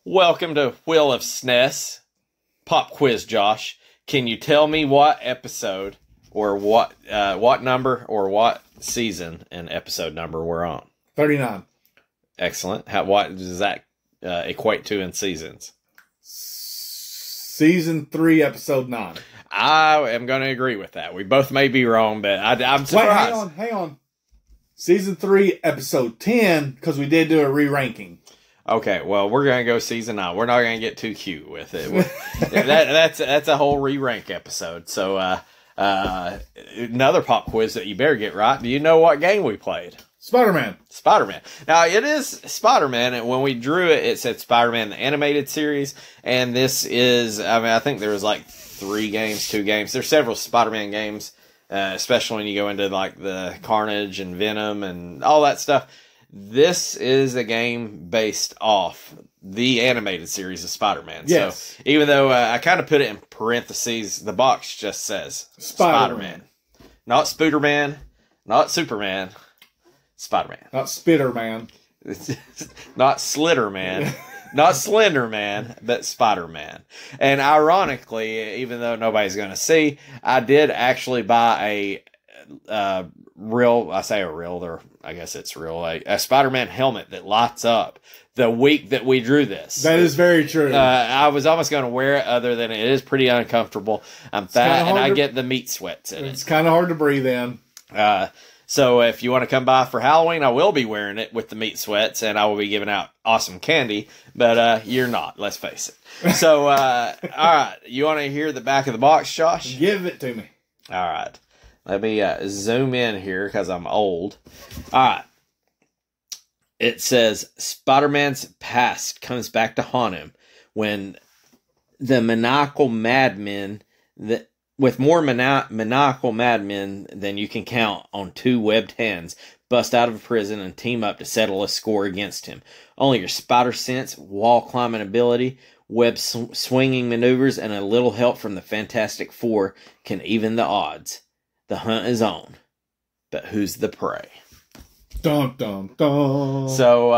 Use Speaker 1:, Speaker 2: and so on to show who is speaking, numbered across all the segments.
Speaker 1: Welcome to Wheel of SNES. Pop quiz, Josh. Can you tell me what episode or what number or what season and episode number we're on?
Speaker 2: 39.
Speaker 1: Excellent. What does that equate to in seasons?
Speaker 2: Season 3, episode 9.
Speaker 1: I am going to agree with that. We both may be wrong, but I'm surprised.
Speaker 2: Wait, hang on. Season 3, episode 10, because we did do a re-ranking.
Speaker 1: Okay, well, we're going to go season 9. We're not going to get too cute with it. That's a whole re-rank episode. So, another pop quiz that you better get right. Do you know what game we played?
Speaker 2: Spiderman.
Speaker 1: Now, it is Spiderman, and when we drew it, it said Spiderman, the animated series, and this is, I think there was like 2 games. There's several Spider-Man games, especially when you go into like the Carnage and Venom and all that stuff. This is a game based off the animated series of Spider-Man.
Speaker 2: Yes.
Speaker 1: So even though I kind of put it in parentheses, the box just says Spider-Man. Not Spooderman, not Superman, Spider-Man.
Speaker 2: Not Spiderman.
Speaker 1: Not Slitterman. Not Slenderman, but Spider-Man. And ironically, even though nobody's going to see, I did actually buy a Spider-Man helmet that lights up the week that we drew this.
Speaker 2: That is very true.
Speaker 1: I was almost going to wear it, other than it is pretty uncomfortable. I'm fat, and I get the meat sweats in it.
Speaker 2: It's kind of hard to breathe in.
Speaker 1: So if you want to come by for Halloween, I will be wearing it with the meat sweats, and I will be giving out awesome candy, but you're not, let's face it. So, all right, you want to hear the back of the box, Josh?
Speaker 2: Give it to me.
Speaker 1: All right. Let me zoom in here because I'm old. All right. It says, Spider-Man's past comes back to haunt him when the maniacal madmen with more maniacal madmen than you can count on 2 webbed hands, bust out of prison and team up to settle a score against him. Only your spider sense, wall climbing ability, web swinging maneuvers, and a little help from the Fantastic Four can even the odds. The hunt is on, but who's the prey?
Speaker 2: Dun, dun, dun.
Speaker 1: So,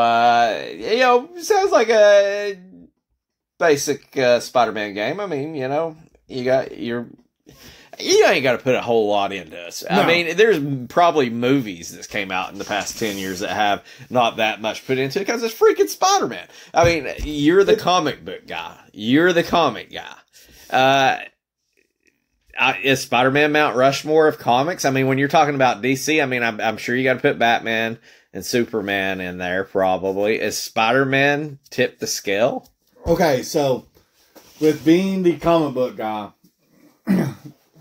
Speaker 1: sounds like a basic Spider-Man game. I mean, you ain't got to put a whole lot into this. No. I mean, there's probably movies that came out in the past 10 years that have not that much put into it because it's freaking Spider-Man. I mean, you're the comic book guy. Is Spider-Man Mount Rushmore of comics? I mean, when you're talking about DC, I mean, I'm sure you got to put Batman and Superman in there, probably. Is Spider-Man tip the scale?
Speaker 2: Okay, so with being the comic book guy,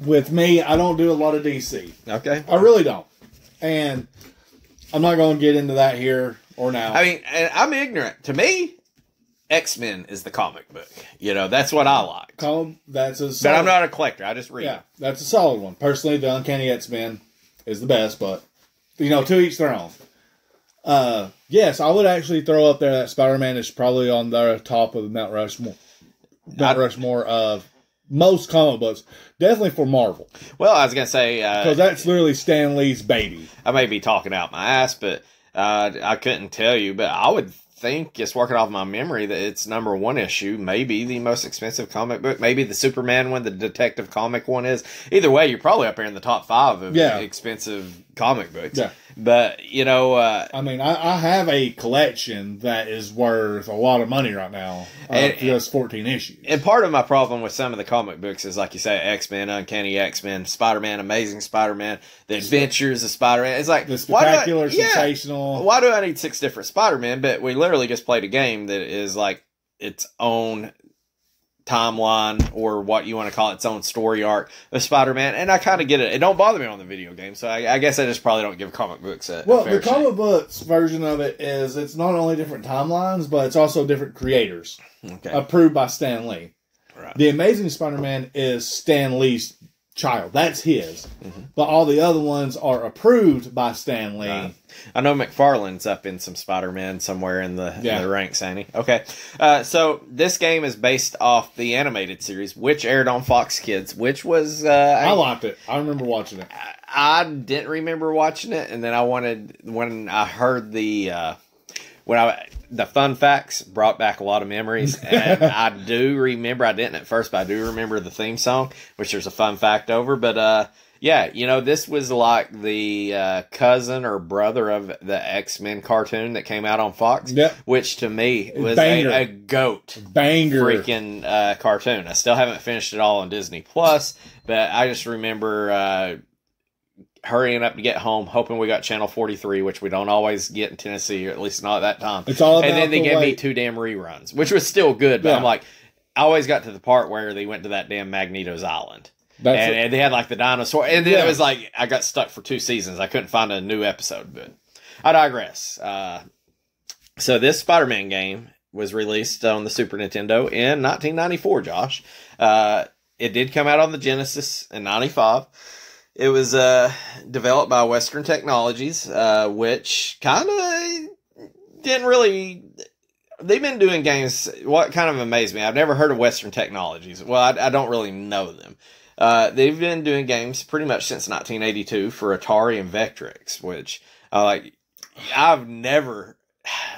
Speaker 2: with me, I don't do a lot of DC.
Speaker 1: Okay.
Speaker 2: I really don't. And I'm not going to get into that here or now.
Speaker 1: I mean, I'm ignorant. To me, X-Men is the comic book. That's what I like. But I'm not a collector. I just read.
Speaker 2: Yeah, that's a solid one. Personally, the Uncanny X-Men is the best, but, to each their own. Yes, I would actually throw up there that Spider-Man is probably on the top of the Mount Rushmore of most comic books. Definitely for Marvel.
Speaker 1: Well, I was going to say...
Speaker 2: because that's literally Stan Lee's baby.
Speaker 1: I may be talking out my ass, but I couldn't tell you, but I would think, just working off my memory, that it's number 1 issue, maybe the most expensive comic book, maybe the Superman one, the Detective comic one is. Either way, you're probably up here in the top 5 of expensive comic books.
Speaker 2: Yeah.
Speaker 1: But,
Speaker 2: I mean, I have a collection that is worth a lot of money right now. Just 14 issues.
Speaker 1: And part of my problem with some of the comic books is, like you say, X-Men, Uncanny X-Men, Spider-Man, Amazing Spider-Man, The Adventures of Spider-Man. It's like,
Speaker 2: the spectacular, sensational.
Speaker 1: Why do I need 6 different Spider-Man? But we literally just played a game that is like its own timeline, or what you want to call it, its own story arc of Spider-Man, and I kind of get it. It don't bother me on the video game, so I guess I just probably don't give comic books a fair
Speaker 2: comic
Speaker 1: shake.
Speaker 2: books version of it is, it's not only different timelines, but it's also different creators.
Speaker 1: Okay.
Speaker 2: Approved by Stan Lee.
Speaker 1: Right.
Speaker 2: The Amazing Spider-Man is Stan Lee's child. That's his. Mm-hmm. But all the other ones are approved by Stan Lee.
Speaker 1: Right. I know McFarlane's up in some Spider-Man somewhere in the ranks, ain't he? Okay. So this game is based off the animated series, which aired on Fox Kids, which was...
Speaker 2: I liked it. I remember watching it.
Speaker 1: I didn't remember watching it, and then when I heard the... the fun facts brought back a lot of memories. And I do remember, I didn't at first, but I do remember the theme song, which there's a fun fact over. But yeah, you know, this was like the cousin or brother of the X-Men cartoon that came out on Fox, which to me was a goat freaking cartoon. I still haven't finished it all on Disney Plus, but I just remember hurrying up to get home, hoping we got Channel 43, which we don't always get in Tennessee, or at least not at that time.
Speaker 2: It's all about
Speaker 1: and then they gave me 2 damn reruns, which was still good, but I'm like, I always got to the part where they went to that damn Magneto's Island. And they had like the dinosaur, and then it was like I got stuck for 2 seasons. I couldn't find a new episode, but I digress. So this Spider-Man game was released on the Super Nintendo in 1994, Josh. It did come out on the Genesis in 95. It was developed by Western Technologies, which kind of didn't really... They've been doing games... What kind of amazed me, I've never heard of Western Technologies. Well, I don't really know them. They've been doing games pretty much since 1982 for Atari and Vectrex, which I've never...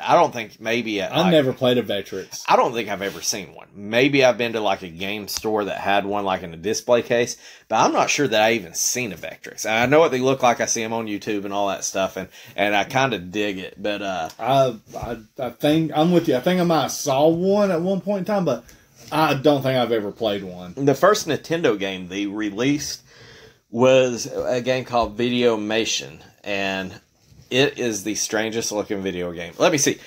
Speaker 1: I don't think maybe...
Speaker 2: I've never played a Vectrex.
Speaker 1: I don't think I've ever seen one. Maybe I've been to like a game store that had one like in a display case, but I'm not sure that I even seen a Vectrex. I know what they look like. I see them on YouTube and all that stuff, and I kind of dig it. But
Speaker 2: I think I'm with you. I think I might have saw one at one point in time, but I don't think I've ever played one.
Speaker 1: The first Nintendo game they released was a game called Videomation, and it is the strangest looking video game. Let me see.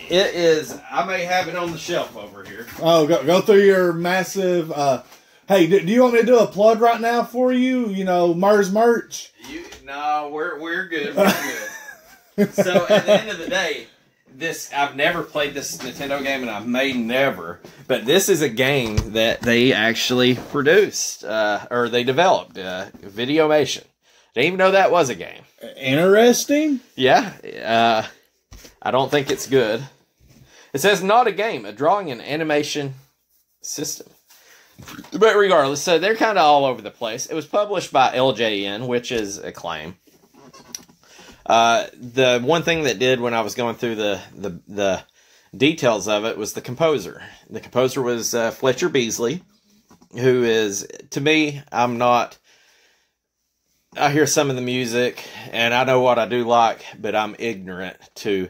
Speaker 1: It is... I may have it on the shelf over here.
Speaker 2: Oh, go through your massive... hey, do you want me to do a plug right now for you? You know, Murs merch?
Speaker 1: No, we're good. We're good. So, at the end of the day, I've never played this Nintendo game, and I may never. But this is a game that they actually produced, or they developed. Videomation. Didn't even know that was a game.
Speaker 2: Interesting.
Speaker 1: Yeah. I don't think it's good. It says not a game, a drawing and animation system. But regardless, so they're kind of all over the place. It was published by LJN, which is Acclaim. The one thing that did when I was going through the details of it was the composer. The composer was Fletcher Beasley, who is, to me, I hear some of the music, and I know what I do like, but I'm ignorant to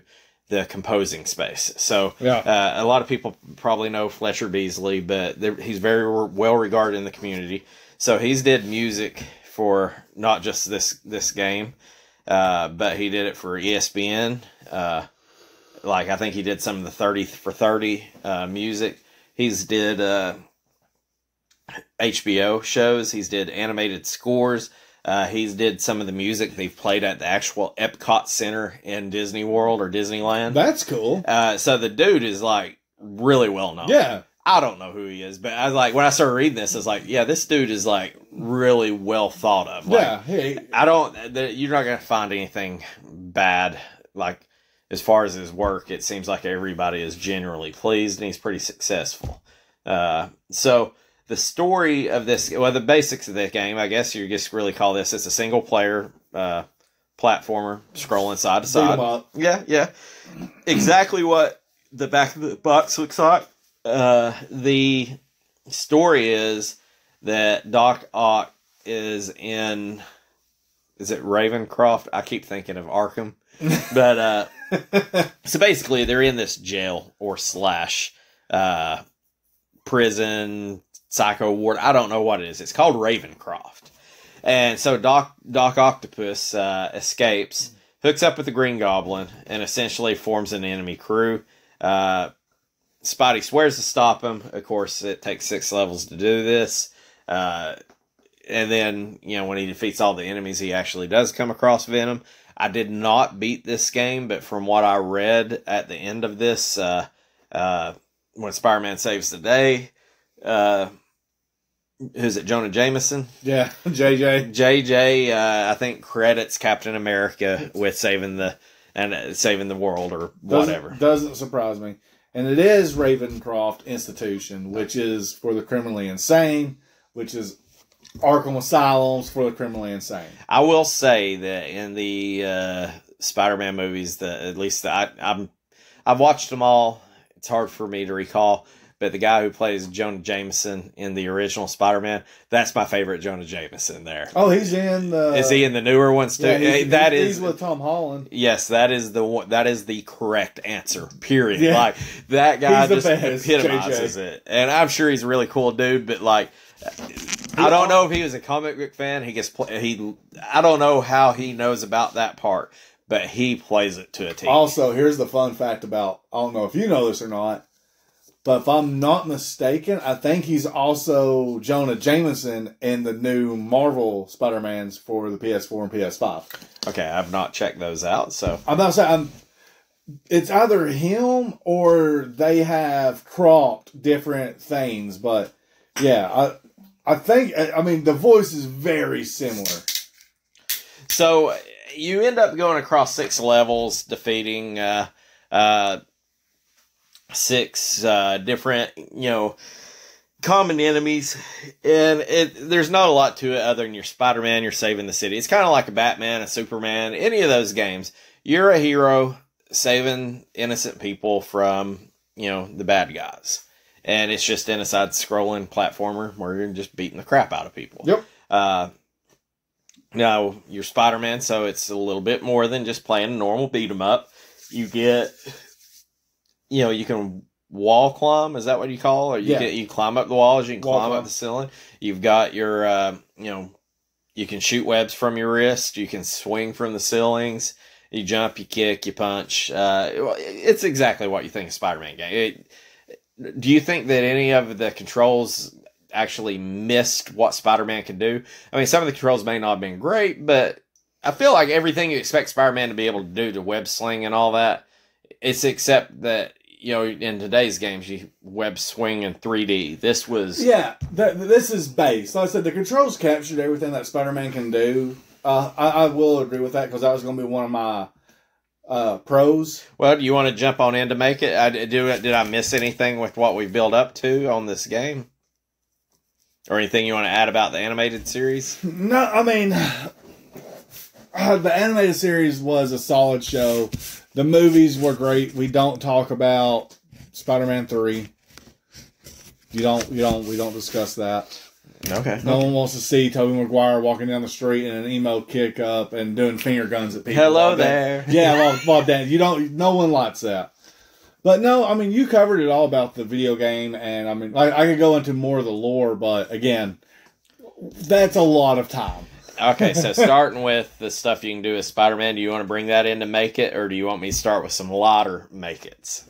Speaker 1: the composing space. So a lot of people probably know Fletcher Beasley, but he's very well regarded in the community. So he's did music for not just this game, but he did it for ESPN. Like I think he did some of the 30 for 30 music. He's did HBO shows. He's did animated scores. He's did some of the music they've played at the actual Epcot Center in Disney World or Disneyland.
Speaker 2: That's cool.
Speaker 1: So the dude is like really well known.
Speaker 2: Yeah.
Speaker 1: I don't know who he is, but I was like, when I started reading this, I was like, yeah, this dude is like really well thought of. Like,
Speaker 2: yeah. Hey.
Speaker 1: You're not going to find anything bad. Like as far as his work, it seems like everybody is generally pleased and he's pretty successful. So the story of this, well, the basics of the game, I guess you just really call this, it's a single player platformer scrolling side to side. Yeah. Exactly what the back of the box looks like. The story is that Doc Ock is it Ravencroft? I keep thinking of Arkham. But, so basically they're in this jail or slash prison, psycho ward. I don't know what it is. It's called Ravencroft. And so Doc Octopus escapes, hooks up with the Green Goblin, and essentially forms an enemy crew. Spidey swears to stop him. Of course, it takes 6 levels to do this. And then, when he defeats all the enemies, he actually does come across Venom. I did not beat this game, but from what I read at the end of this, when Spider-Man saves the day, who's it, Jonah Jameson?
Speaker 2: Yeah, JJ.
Speaker 1: JJ, I think credits Captain America with saving the world or whatever.
Speaker 2: Doesn't surprise me. And it is Ravencroft Institution, which is for the criminally insane, which is Arkham Asylums for the criminally insane.
Speaker 1: I will say that in the Spider-Man movies, at least I'm I've watched them all. It's hard for me to recall. But the guy who plays Jonah Jameson in the original Spider-Man, that's my favorite Jonah Jameson there.
Speaker 2: Oh, he's in the...
Speaker 1: Is he in the newer ones too?
Speaker 2: Yeah, he's with Tom Holland.
Speaker 1: Yes, that is the one. That is the correct answer. Period.
Speaker 2: Yeah.
Speaker 1: Like that guy just
Speaker 2: best,
Speaker 1: epitomizes
Speaker 2: JJ.
Speaker 1: it. And I'm sure he's a really cool dude. But like, I don't know if he was a comic book fan. I don't know how he knows about that part, but he plays it to a T.
Speaker 2: Also, here's the fun fact about, I don't know if you know this or not, but if I'm not mistaken, I think he's also Jonah Jameson in the new Marvel Spider-Mans for the PS4 and PS5.
Speaker 1: Okay, I've not checked those out, so
Speaker 2: I'm not saying it's either him or they have cropped different things, but yeah, I think, I mean, the voice is very similar.
Speaker 1: So you end up going across 6 levels, defeating 6 different, common enemies, and there's not a lot to it other than you're Spider-Man, you're saving the city. It's kind of like a Batman, a Superman, any of those games. You're a hero saving innocent people from, the bad guys. And it's just in a side-scrolling platformer where you're just beating the crap out of people.
Speaker 2: Yep.
Speaker 1: Now, you're Spider-Man, so it's a little bit more than just playing a normal beat-em-up. You get... you can wall climb. Is that what you call? Or you climb up the walls. You can climb up the ceiling. You've got your, you can shoot webs from your wrist. You can swing from the ceilings. You jump, you kick, you punch. It's exactly what you think of Spider-Man game. Do you think that any of the controls actually missed what Spider-Man could do? I mean, some of the controls may not have been great, but I feel like everything you expect Spider-Man to be able to do, the web sling and all that, it's except that, in today's games, you web swing in 3D. This was...
Speaker 2: Yeah, this is base. Like I said, the controls captured everything that Spider-Man can do. I will agree with that, because that was going to be one of my pros.
Speaker 1: Well, do you want to jump on in to make it? Did I miss anything with what we build up to on this game? Or anything you want to add about the animated series?
Speaker 2: No, I mean... the animated series was a solid show. The movies were great. We don't talk about Spider-Man 3. We don't discuss that.
Speaker 1: Okay.
Speaker 2: No one wants to see Tobey Maguire walking down the street in an emo kick up and doing finger guns at people.
Speaker 1: Hello there.
Speaker 2: Yeah, well, Dan, no one likes that. But no, I mean, you covered it all about the video game, and I mean, I could go into more of the lore, but again, that's a lot of time.
Speaker 1: Okay, so starting with the stuff you can do as Spider-Man, do you want to bring that in to make it, or do you want me to start with some lighter make-its?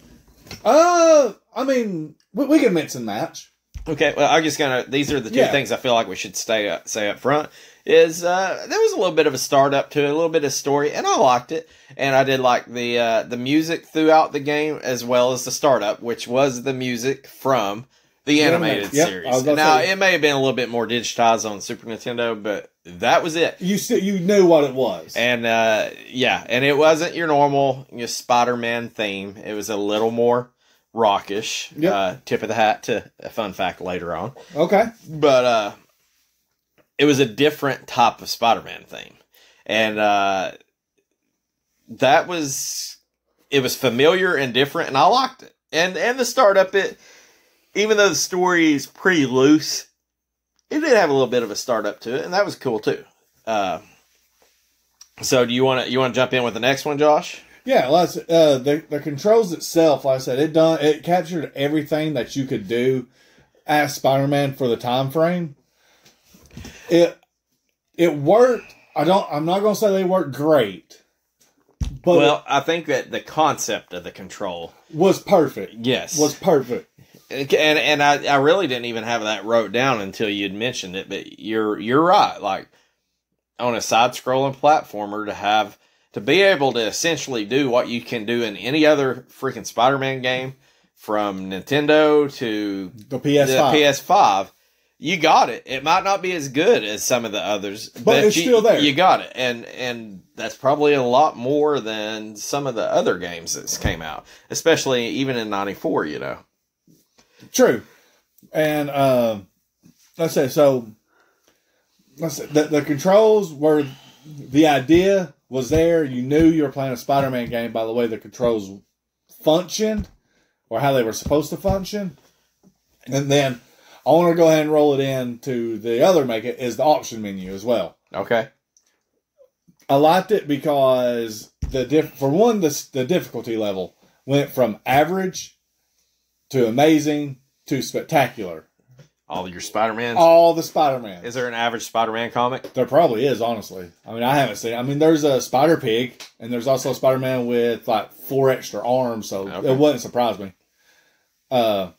Speaker 2: I mean, we can mix and match.
Speaker 1: Okay, well, I'm just gonna. These are the two things I feel like we should say up front. Is there was a little bit of a startup to it, a little bit of story, and I liked it, and I did like the music throughout the game as well as the startup, which was the music from the animated series. Now, it may have been a little bit more digitized on Super Nintendo, but that was it.
Speaker 2: You knew what it was.
Speaker 1: And, and it wasn't your normal Spider-Man theme. It was a little more rockish. Yep. Tip of the hat to a fun fact later on.
Speaker 2: Okay.
Speaker 1: But it was a different type of Spider-Man theme. And it was familiar and different, and I liked it. And the startup, even though the story is pretty loose, it did have a little bit of a startup to it, and that was cool too. So do you want to jump in with the next one, Josh?
Speaker 2: Yeah, the controls itself, like I said, it captured everything that you could do as Spider-Man for the time frame. It worked. I'm not going to say they worked great. But
Speaker 1: I think that the concept of the control
Speaker 2: was perfect.
Speaker 1: Yes.
Speaker 2: Was perfect.
Speaker 1: And I really didn't even have that wrote down until you'd mentioned it, but you're right. Like on a side-scrolling platformer to be able to essentially do what you can do in any other freaking Spider-Man game, from Nintendo to
Speaker 2: the PS5.
Speaker 1: You got it. It might not be as good as some of the others,
Speaker 2: but it's still there.
Speaker 1: You got it, and that's probably a lot more than some of the other games that came out, especially even in '94.
Speaker 2: True, and let's say the controls were, the idea was there. You knew you were playing a Spider-Man game by the way the controls functioned or how they were supposed to function. And then I want to go ahead and roll it into the other is the option menu as well.
Speaker 1: Okay.
Speaker 2: I liked it because the difficulty level went from average to amazing to spectacular.
Speaker 1: All your Spider-Mans?
Speaker 2: All the Spider-Man.
Speaker 1: Is there an average Spider-Man comic?
Speaker 2: There probably is, honestly. I mean, I haven't seen it. I mean, there's a Spider-Pig, and there's also a Spider-Man with, like, 4 extra arms, so it wouldn't surprise me. Or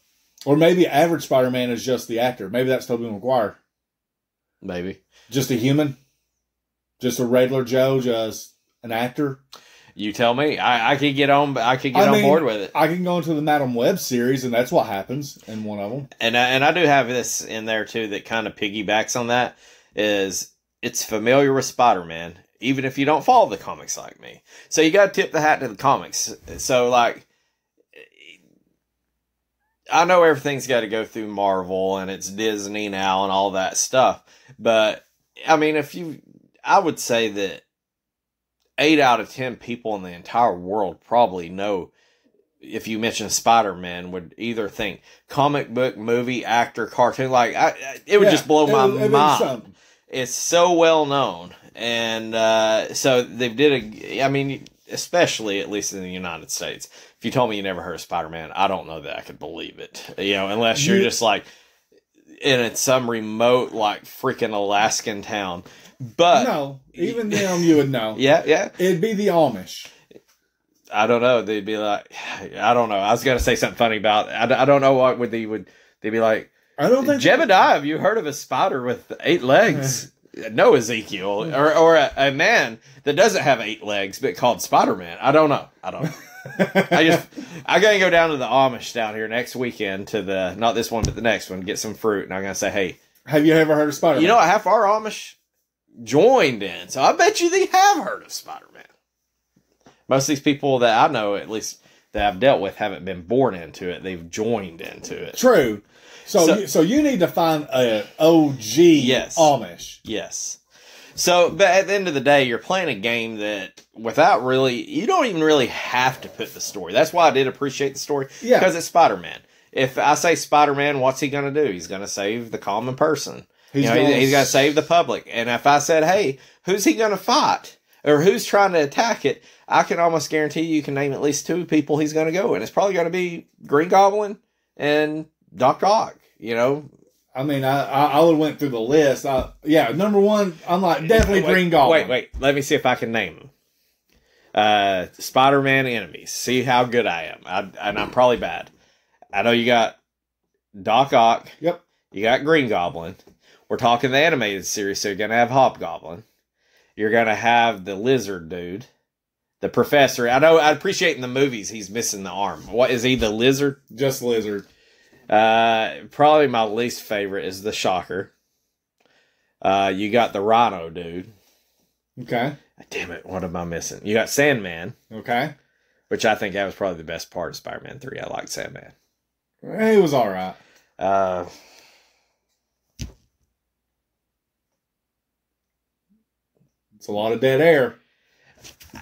Speaker 2: maybe average Spider-Man is just the actor. Maybe that's Tobey Maguire.
Speaker 1: Maybe.
Speaker 2: Just a human? Just a regular Joe, just an actor?
Speaker 1: You tell me. I could get on. I could get on board with it.
Speaker 2: I can go into the Madam Web series, and that's what happens in one of them.
Speaker 1: And I do have this in there too that kind of piggybacks on that. Is it's familiar with Spider-Man, even if you don't follow the comics like me. So you got to tip the hat to the comics. So like, I know everything's got to go through Marvel and it's Disney now and all that stuff. But I mean, I would say that 8 out of 10 people in the entire world probably know, if you mention Spider-Man, would either think comic book, movie, actor, cartoon. Like, it would just blow my mind. It's so well known. And so they I mean, especially at least in the United States. If you told me you never heard of Spider-Man, I don't know that I could believe it. You know, unless you're just like in some remote, like freaking Alaskan town. But
Speaker 2: no, even them you would know.
Speaker 1: Yeah.
Speaker 2: It'd be the Amish.
Speaker 1: I don't know. They'd be like, I don't know. I was going to say something funny about. I don't know what they'd be like.
Speaker 2: I don't think
Speaker 1: Jebediah. Have you heard of a spider with 8 legs? No, Ezekiel, or a man that doesn't have 8 legs but called Spider-Man. I don't know. I gotta go down to the Amish down here next weekend to not this one but the next one, get some fruit, and I'm gonna say, hey,
Speaker 2: have you ever heard of Spider-Man?
Speaker 1: You know, half our Amish joined in, so I bet you they have heard of Spider-Man. Most of these people that I know, at least that I've dealt with, haven't been born into it. They've joined into it.
Speaker 2: True. So you need to find an OG Amish.
Speaker 1: Yes. So, but at the end of the day, you're playing a game that you don't even really have to put the story. That's why I did appreciate the story. Yeah. Because it's Spider-Man. If I say Spider-Man, what's he going to do? He's going to save the common person. He's going to save the public. And if I said, hey, who's he going to fight? Or who's trying to attack it? I can almost guarantee you can name at least 2 people he's going to go. And it's probably going to be Green Goblin and Dr. Ock, you know.
Speaker 2: I mean, I would have went through the list. Number 1, I'm like, definitely Green Goblin.
Speaker 1: Wait. Let me see if I can name them. Spider-Man enemies. See how good I am. And I'm probably bad. I know you got Doc Ock.
Speaker 2: Yep.
Speaker 1: You got Green Goblin. We're talking the animated series, so you're going to have Hobgoblin. You're going to have the lizard dude. The professor. I know, I appreciate in the movies he's missing the arm. What, is he the lizard?
Speaker 2: Just lizard.
Speaker 1: Probably my least favorite is the Shocker. You got the Rhino dude.
Speaker 2: Okay.
Speaker 1: Damn it, what am I missing? You got Sandman.
Speaker 2: Okay.
Speaker 1: Which I think that was probably the best part of Spider-Man 3. I liked Sandman.
Speaker 2: He was alright. It's a lot of dead air.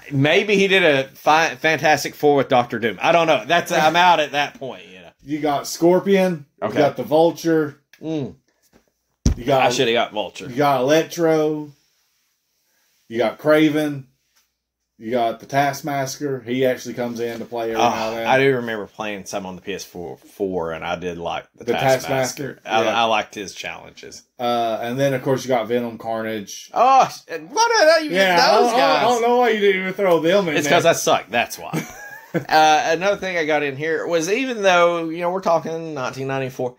Speaker 1: Maybe he did a Fantastic Four with Doctor Doom. I don't know. I'm out at that point. You know.
Speaker 2: You got Scorpion. Okay. You got the Vulture.
Speaker 1: I should have got Vulture.
Speaker 2: You got Electro. You got Kraven. You got the Taskmaster. He actually comes in to play every now and then.
Speaker 1: I do remember playing some on the PS4, and I did like the Taskmaster. I liked his challenges.
Speaker 2: And then, of course, you got Venom, Carnage.
Speaker 1: Oh, why did you get those guys?
Speaker 2: I don't know why you didn't even throw them in.
Speaker 1: It's because I suck. That's why. Another thing I got in here was, even though, we're talking 1994,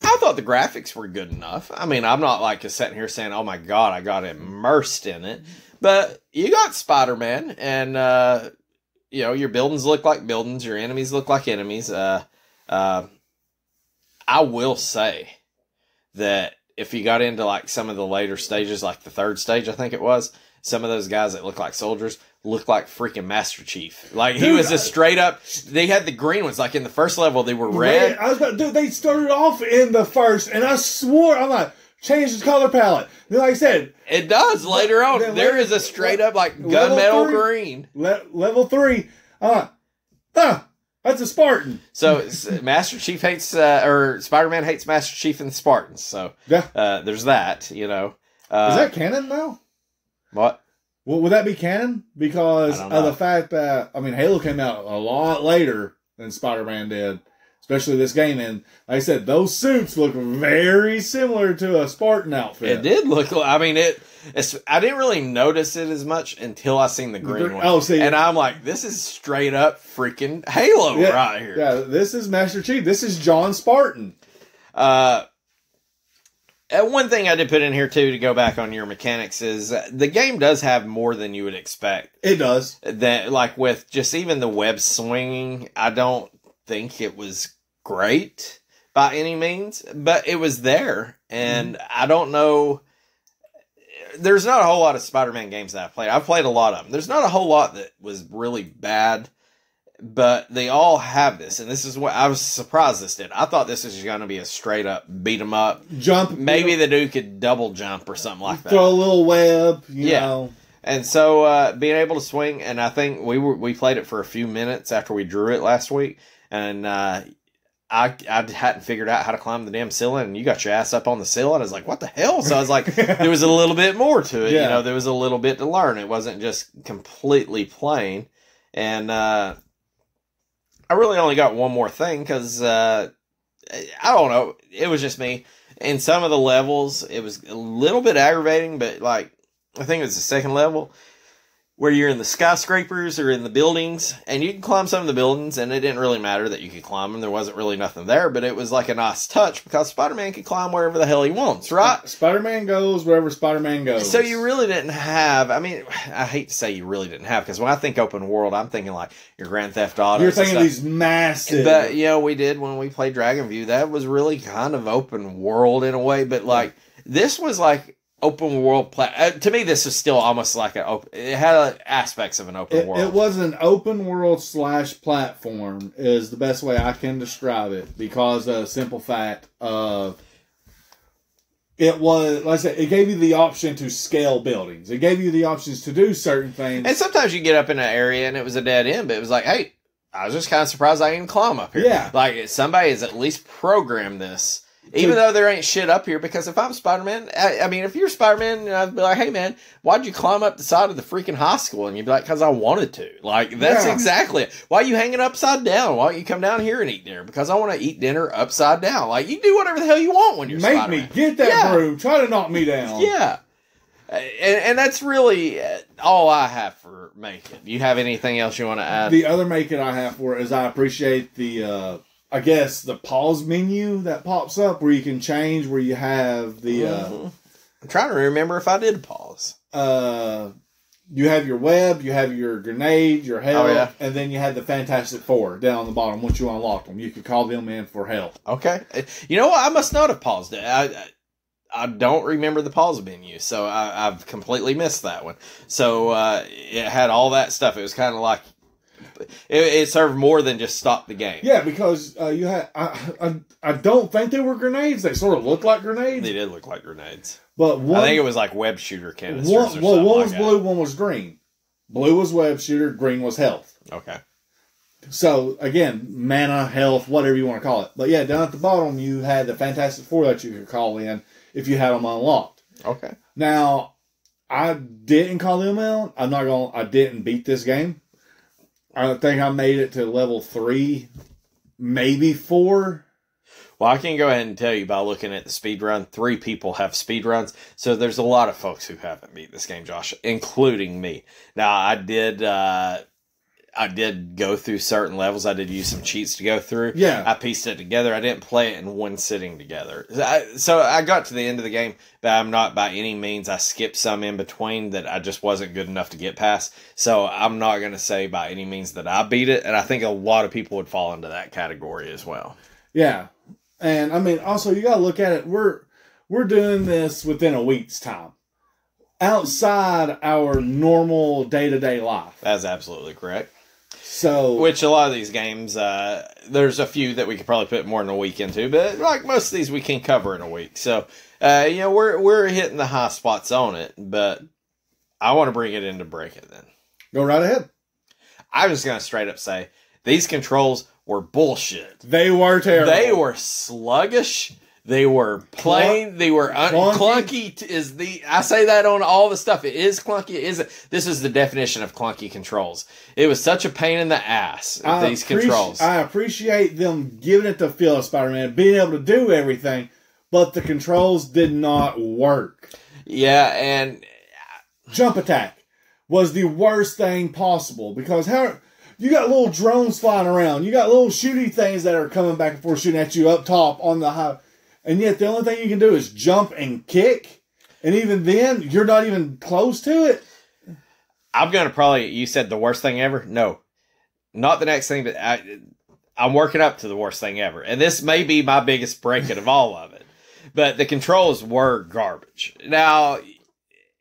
Speaker 1: I thought the graphics were good enough. I mean, I'm not like just sitting here saying, oh my God, I got immersed in it. But you got Spider-Man, and, your buildings look like buildings, your enemies look like enemies. I will say that if you got into, like, some of the later stages, like the 3rd stage, I think it was, some of those guys that look like soldiers look like freaking Master Chief. Like, he was a straight up, they had the green ones, like in the first level, they were red.
Speaker 2: They started off in the first, and I swore, I'm like, change the color palette. Then, like I said,
Speaker 1: it does later on. There is a straight up like gunmetal green.
Speaker 2: Level 3. I'm like, That's a Spartan.
Speaker 1: So Master Chief hates, or Spider-Man hates Master Chief and the Spartans. So
Speaker 2: Yeah.
Speaker 1: there's that, you know.
Speaker 2: Is that canon now?
Speaker 1: What?
Speaker 2: Well, would that be canon? Because of the fact that, I mean, Halo came out a lot later than Spider-Man did, especially this game. And like I said, those suits look very similar to a Spartan outfit.
Speaker 1: It did look, I mean, I didn't really notice it as much until I seen the green one.
Speaker 2: Oh, see.
Speaker 1: And I'm like, this is straight up freaking Halo right here.
Speaker 2: Yeah, this is Master Chief. This is John Spartan.
Speaker 1: One thing I did put in here, too, to go back on your mechanics is the game does have more than you would expect.
Speaker 2: It does.
Speaker 1: That, like, with just even the web swinging, I don't think it was great by any means, but it was there. And I don't know. There's not a whole lot of Spider-Man games that I've played. I've played a lot of them. There's not a whole lot that was really bad, but they all have this. And this is what I was surprised this did. I thought this was going to be a straight up beat 'em up.
Speaker 2: Jump.
Speaker 1: Maybe the dude could double jump or something like that.
Speaker 2: Throw a little web, you know.
Speaker 1: And so being able to swing, and I think we played it for a few minutes after we drew it last week, and I hadn't figured out how to climb the damn ceiling, and you got your ass up on the ceiling. I was like, what the hell? So I was like, there was a little bit more to it. Yeah. You know, there was a little bit to learn. It wasn't just completely plain. And I really only got one more thing because, I don't know, it was just me. In some of the levels, it was a little bit aggravating, but like, I think it was the second level, where you're in the skyscrapers or in the buildings, and you can climb some of the buildings, and it didn't really matter that you could climb them. There wasn't really nothing there, but it was like a nice touch because Spider-Man can climb wherever the hell he wants, right?
Speaker 2: Spider-Man goes wherever Spider-Man goes.
Speaker 1: So you really didn't have, I mean, I hate to say you really didn't have, because when I think open world, I'm thinking like your Grand Theft Auto.
Speaker 2: You're thinking these massive.
Speaker 1: But, you know, we did when we played Dragon View. That was really kind of open world in a way, but like, this was like, open world to me, this is still almost like it had aspects of an open world.
Speaker 2: It was an open world / platform is the best way I can describe it, because of the simple fact of it was, like I said, it gave you the option to scale buildings. It gave you the options to do certain things.
Speaker 1: And sometimes you get up in an area and it was a dead end, but it was like, hey, I was just kind of surprised I didn't climb up here.
Speaker 2: Yeah.
Speaker 1: Like, somebody has at least programmed this. Even though there ain't shit up here, because if I'm Spider-Man, I mean, if you're Spider-Man, I'd be like, hey, man, why'd you climb up the side of the freaking high school? And you'd be like, because I wanted to. Like, that's exactly it. Why are you hanging upside down? Why don't you come down here and eat dinner? Because I want to eat dinner upside down. Like, you do whatever the hell you want when you're Spider-Man.
Speaker 2: Make me get that broom. Try to knock me down.
Speaker 1: Yeah. And that's really all I have for Make It. Do you have anything else you want to add?
Speaker 2: The other Make It I have for it is I appreciate the... I guess the pause menu that pops up where you can change, where you have the...
Speaker 1: I'm trying to remember if I did pause.
Speaker 2: You have your web, you have your grenade, your health, and then you have the Fantastic Four down on the bottom. Once you unlock them, you could call them in for help.
Speaker 1: Okay. You know what? I must not have paused it. I don't remember the pause menu, so I've completely missed that one. So it had all that stuff. It was kind of like... It served more than just stop the game.
Speaker 2: Yeah, because you had... I don't think they were grenades. They sort of looked like grenades.
Speaker 1: They did look like grenades.
Speaker 2: But
Speaker 1: I think it was like web shooter canisters or something.
Speaker 2: One was blue, one was green. Blue was web shooter, green was health.
Speaker 1: Okay.
Speaker 2: So, again, mana, health, whatever you want to call it. But yeah, down at the bottom, you had the Fantastic Four that you could call in if you had them unlocked.
Speaker 1: Okay.
Speaker 2: Now, I didn't call them in. I didn't beat this game. I think I made it to level 3, maybe 4.
Speaker 1: Well, I can go ahead and tell you by looking at the speed run, 3 people have speed runs. So there's a lot of folks who haven't beat this game, Josh, including me. Now, I did go through certain levels. I did use some cheats to go through.
Speaker 2: Yeah.
Speaker 1: I pieced it together. I didn't play it in one sitting together. So I got to the end of the game, but I'm not by any means. I skipped some in between that I just wasn't good enough to get past. So I'm not going to say by any means that I beat it. And I think a lot of people would fall into that category as well.
Speaker 2: Yeah. And I mean, also you got to look at it. We're doing this within a week's time. Outside our normal day-to-day life.
Speaker 1: That's absolutely correct.
Speaker 2: So,
Speaker 1: which a lot of these games, there's a few that we could probably put more than a week into, but like most of these we can cover in a week. So, we're hitting the high spots on it, but I want to bring it in to break it then.
Speaker 2: Go right ahead.
Speaker 1: I'm just going to straight up say, these controls were bullshit.
Speaker 2: They were terrible.
Speaker 1: They were sluggish. They were plain. They were clunky. I say that on all the stuff. It is clunky. This is the definition of clunky controls. It was such a pain in the ass. These controls.
Speaker 2: I appreciate them giving it the feel of Spider-Man, being able to do everything, but the controls did not work.
Speaker 1: Yeah, and
Speaker 2: jump attack was the worst thing possible because you got little drones flying around, you got little shooty things that are coming back and forth shooting at you up top on the high. And yet the only thing you can do is jump and kick. And even then, you're not even close to it.
Speaker 1: I'm going to you said the worst thing ever? No. Not the next thing, but I'm working up to the worst thing ever. And this may be my biggest break-in of all of it. But the controls were garbage. Now,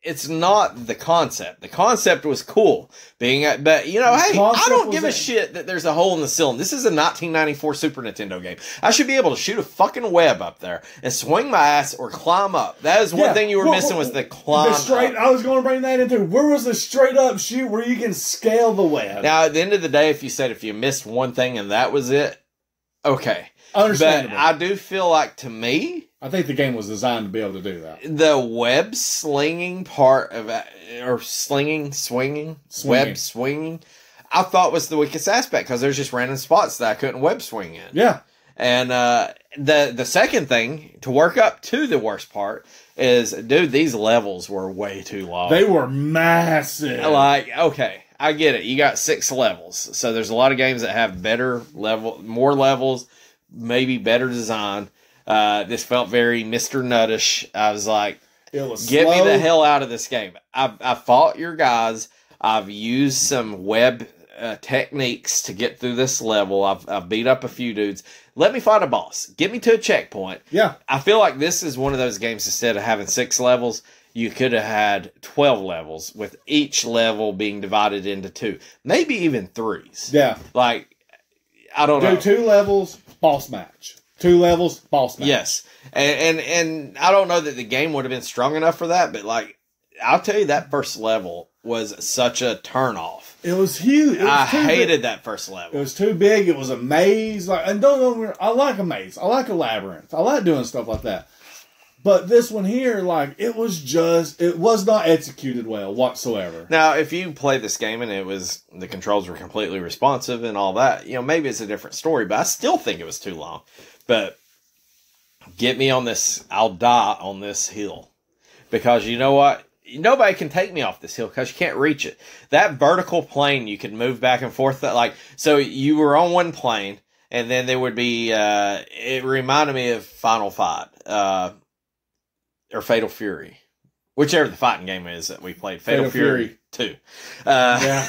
Speaker 1: it's not the concept. The concept was cool. But, hey, I don't give a shit that there's a hole in the ceiling. This is a 1994 Super Nintendo game. I should be able to shoot a fucking web up there and swing my ass or climb up. That is one thing you were missing was the climb up.
Speaker 2: I was going to bring that into. Where was the straight up shoot where you can scale the web?
Speaker 1: Now, at the end of the day, if you missed one thing and that was it, okay.
Speaker 2: Understandable.
Speaker 1: But I do feel like, to me,
Speaker 2: I think the game was designed to be able to do that.
Speaker 1: The web slinging part of it, or swinging, web swinging, I thought was the weakest aspect because there's just random spots that I couldn't web swing in.
Speaker 2: Yeah.
Speaker 1: And the second thing, to work up to the worst part, is, dude, these levels were way too long.
Speaker 2: They were massive.
Speaker 1: Like, okay, I get it. You got 6 levels. So there's a lot of games that have more levels, maybe better design. This felt very Mr. Nuttish. I was like, get me the hell out of this game. I fought your guys. I've used some web techniques to get through this level. I've beat up a few dudes. Let me fight a boss. Get me to a checkpoint.
Speaker 2: Yeah.
Speaker 1: I feel like this is one of those games, instead of having 6 levels, you could have had 12 levels, with each level being divided into 2. Maybe even 3s.
Speaker 2: Yeah.
Speaker 1: Like, I don't know.
Speaker 2: Do 2 levels, boss match. 2 levels, boss match.
Speaker 1: Yes. And I don't know that the game would have been strong enough for that, but, like, I'll tell you, that first level was such a turnoff.
Speaker 2: It was huge.
Speaker 1: I hated that first level.
Speaker 2: It was too big. It was a maze. And don't know where, I like a maze. I like a labyrinth. I like doing stuff like that. But this one here, like, it was not executed well whatsoever.
Speaker 1: Now, if you play this game and the controls were completely responsive and all that, maybe it's a different story, but I still think it was too long. But get me on this, I'll die on this hill. Because you know what? Nobody can take me off this hill because you can't reach it. That vertical plane, you could move back and forth. So you were on one plane, and then there would be, it reminded me of Final Fight, or Fatal Fury. Whichever the fighting game is that we played. Fatal Fury 2.
Speaker 2: Yeah.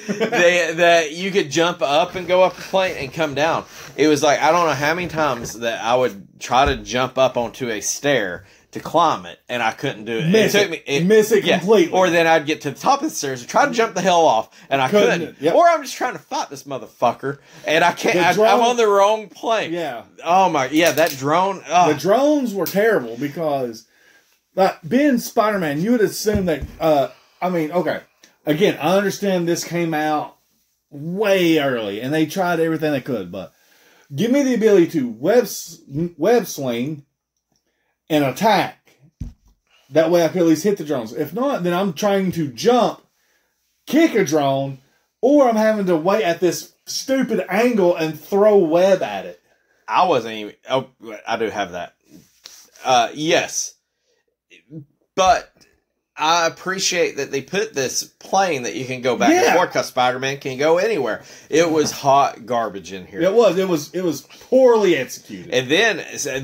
Speaker 1: that you could jump up and go up a plane and come down. It was like, I don't know how many times that I would try to jump up onto a stair to climb it, and I couldn't do it.
Speaker 2: Miss it completely.
Speaker 1: Or then I'd get to the top of the stairs and try to jump the hell off, and I couldn't.
Speaker 2: Yep.
Speaker 1: Or I'm just trying to fight this motherfucker, and I can't. I'm on the wrong plane.
Speaker 2: Yeah.
Speaker 1: Oh my. Yeah, that drone. Oh.
Speaker 2: The drones were terrible because, like, being Spider-Man, you would assume that. Okay. Again, I understand this came out way early, and they tried everything they could, but give me the ability to web swing and attack. That way I can at least hit the drones. If not, then I'm trying to jump, kick a drone, or I'm having to wait at this stupid angle and throw web at it.
Speaker 1: I wasn't even... Oh, I do have that. Yes. But I appreciate that they put this plane that you can go back and forth, because Spider-Man can go anywhere. It was hot garbage in here.
Speaker 2: It was poorly executed.
Speaker 1: And then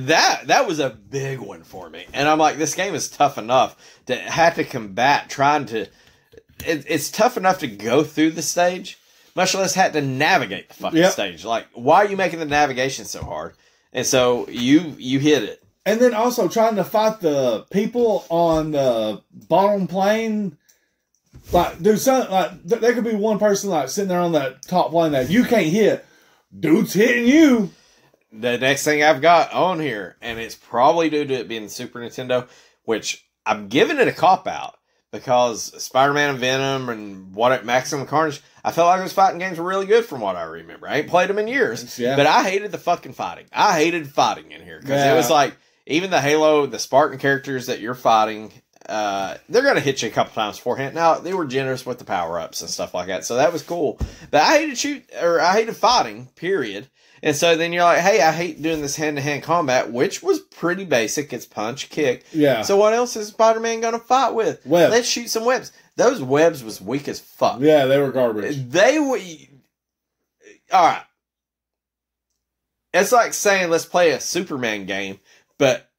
Speaker 1: that was a big one for me. And I'm like, this game is tough enough to have to combat trying to... It's tough enough to go through the stage, much less had to navigate the fucking stage. Like, why are you making the navigation so hard? And so you hit it.
Speaker 2: And then also trying to fight the people on the bottom plane. Like, there could be one person like sitting there on that top plane that you can't hit. Dude's hitting you.
Speaker 1: The next thing I've got on here, and it's probably due to it being the Super Nintendo, which I'm giving it a cop out, because Spider-Man and Venom and Maximum Carnage, I felt like those fighting games were really good from what I remember. I ain't played them in years, but I hated the fucking fighting. I hated fighting in here because it was like, even the Halo, the Spartan characters that you're fighting, they're going to hit you a couple times beforehand. Now, they were generous with the power-ups and stuff like that, so that was cool. But I hated fighting, period. And so then you're like, hey, I hate doing this hand-to-hand combat, which was pretty basic. It's punch, kick. Yeah. So what else is Spider-Man going to fight with? Webs. Let's shoot some webs. Those webs was weak as fuck.
Speaker 2: Yeah, they were garbage.
Speaker 1: They were... All right. It's like saying, let's play a Superman game, but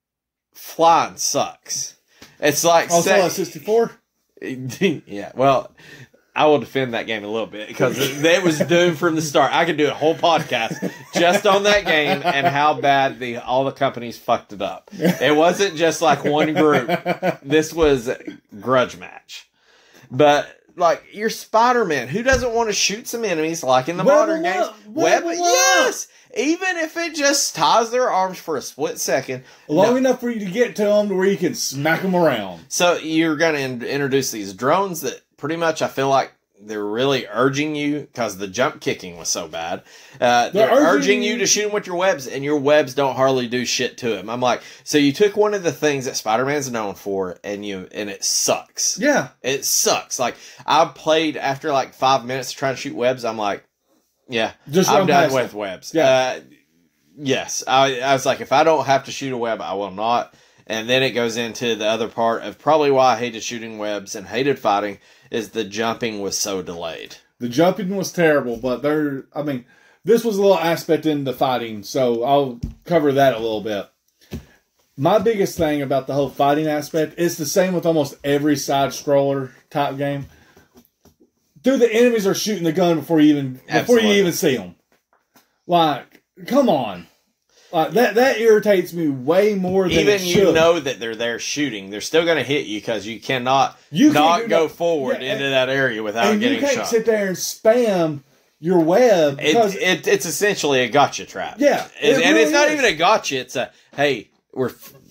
Speaker 1: flying sucks. It's like...
Speaker 2: Also, 64?
Speaker 1: Yeah, well... I will defend that game a little bit because it was doomed from the start. I could do a whole podcast just on that game and how bad all the companies fucked it up. It wasn't just like one group. This was a grudge match. But like, you're Spider-Man. Who doesn't want to shoot some enemies like in the modern games? Yes! Even if it just ties their arms for a split second.
Speaker 2: Long enough for you to get to them to where you can smack them around.
Speaker 1: So you're going to introduce these drones that pretty much I feel like they're really urging you, because the jump kicking was so bad. They're urging you to shoot them with your webs, and your webs don't hardly do shit to him. I'm like, so you took one of the things that Spider-Man's known for, and it sucks.
Speaker 2: Yeah.
Speaker 1: It sucks. Like, I played after like 5 minutes trying to shoot webs. I'm like, yeah, I'm done with webs. Yeah. Yes. I was like, if I don't have to shoot a web, I will not. And then it goes into the other part of probably why I hated shooting webs and hated fighting, is the jumping was so delayed.
Speaker 2: The jumping was terrible, but this was a little aspect in the fighting, so I'll cover that a little bit. My biggest thing about the whole fighting aspect is the same with almost every side-scroller type game. Dude, the enemies are shooting the gun before you even see them. Like, come on. That irritates me way more than
Speaker 1: even
Speaker 2: it should.
Speaker 1: You know that they're there shooting. They're still going to hit you because you cannot go forward into that area without getting shot. You can't
Speaker 2: sit there and spam your web.
Speaker 1: It's essentially a gotcha trap.
Speaker 2: Yeah.
Speaker 1: It's not even a gotcha. It's a, hey,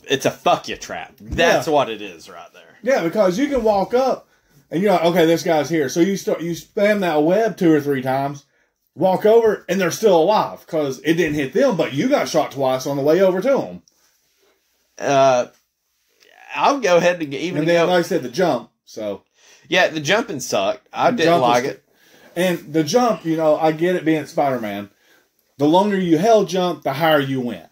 Speaker 1: it's a fuck you trap. That's what it is right there.
Speaker 2: Yeah, because you can walk up and you're like, okay, this guy's here. So you spam that web 2 or 3 times. Walk over, and they're still alive, because it didn't hit them, but you got shot twice on the way over to them.
Speaker 1: I'll go ahead and even
Speaker 2: and then, like I said, the jump, so...
Speaker 1: Yeah, the jumping sucked. I didn't like it.
Speaker 2: And the jump, I get it being Spider-Man. The longer you held jump, the higher you went.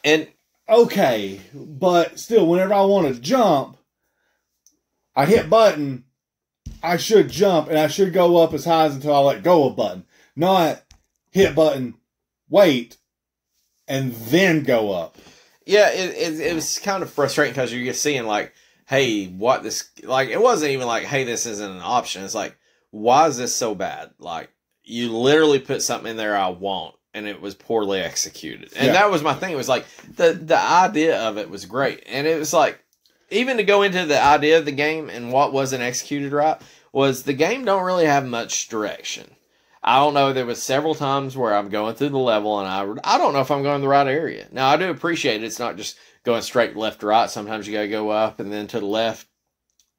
Speaker 1: And...
Speaker 2: Okay, but still, whenever I want to jump, I hit button... I should jump, and I should go up as high as until I let go of button. Not hit button, wait, and then go up.
Speaker 1: Yeah, it was kind of frustrating because you're just seeing, like, hey, what this... Like, it wasn't even like, hey, this isn't an option. It's like, why is this so bad? Like, you literally put something in there I want, and it was poorly executed. And that was my thing. It was like, the idea of it was great. And it was like, even to go into the idea of the game and what wasn't executed right, was the game don't really have much direction. I don't know, there was several times where I'm going through the level and I don't know if I'm going to the right area. Now, I do appreciate it's not just going straight left to right. Sometimes you got to go up and then to the left.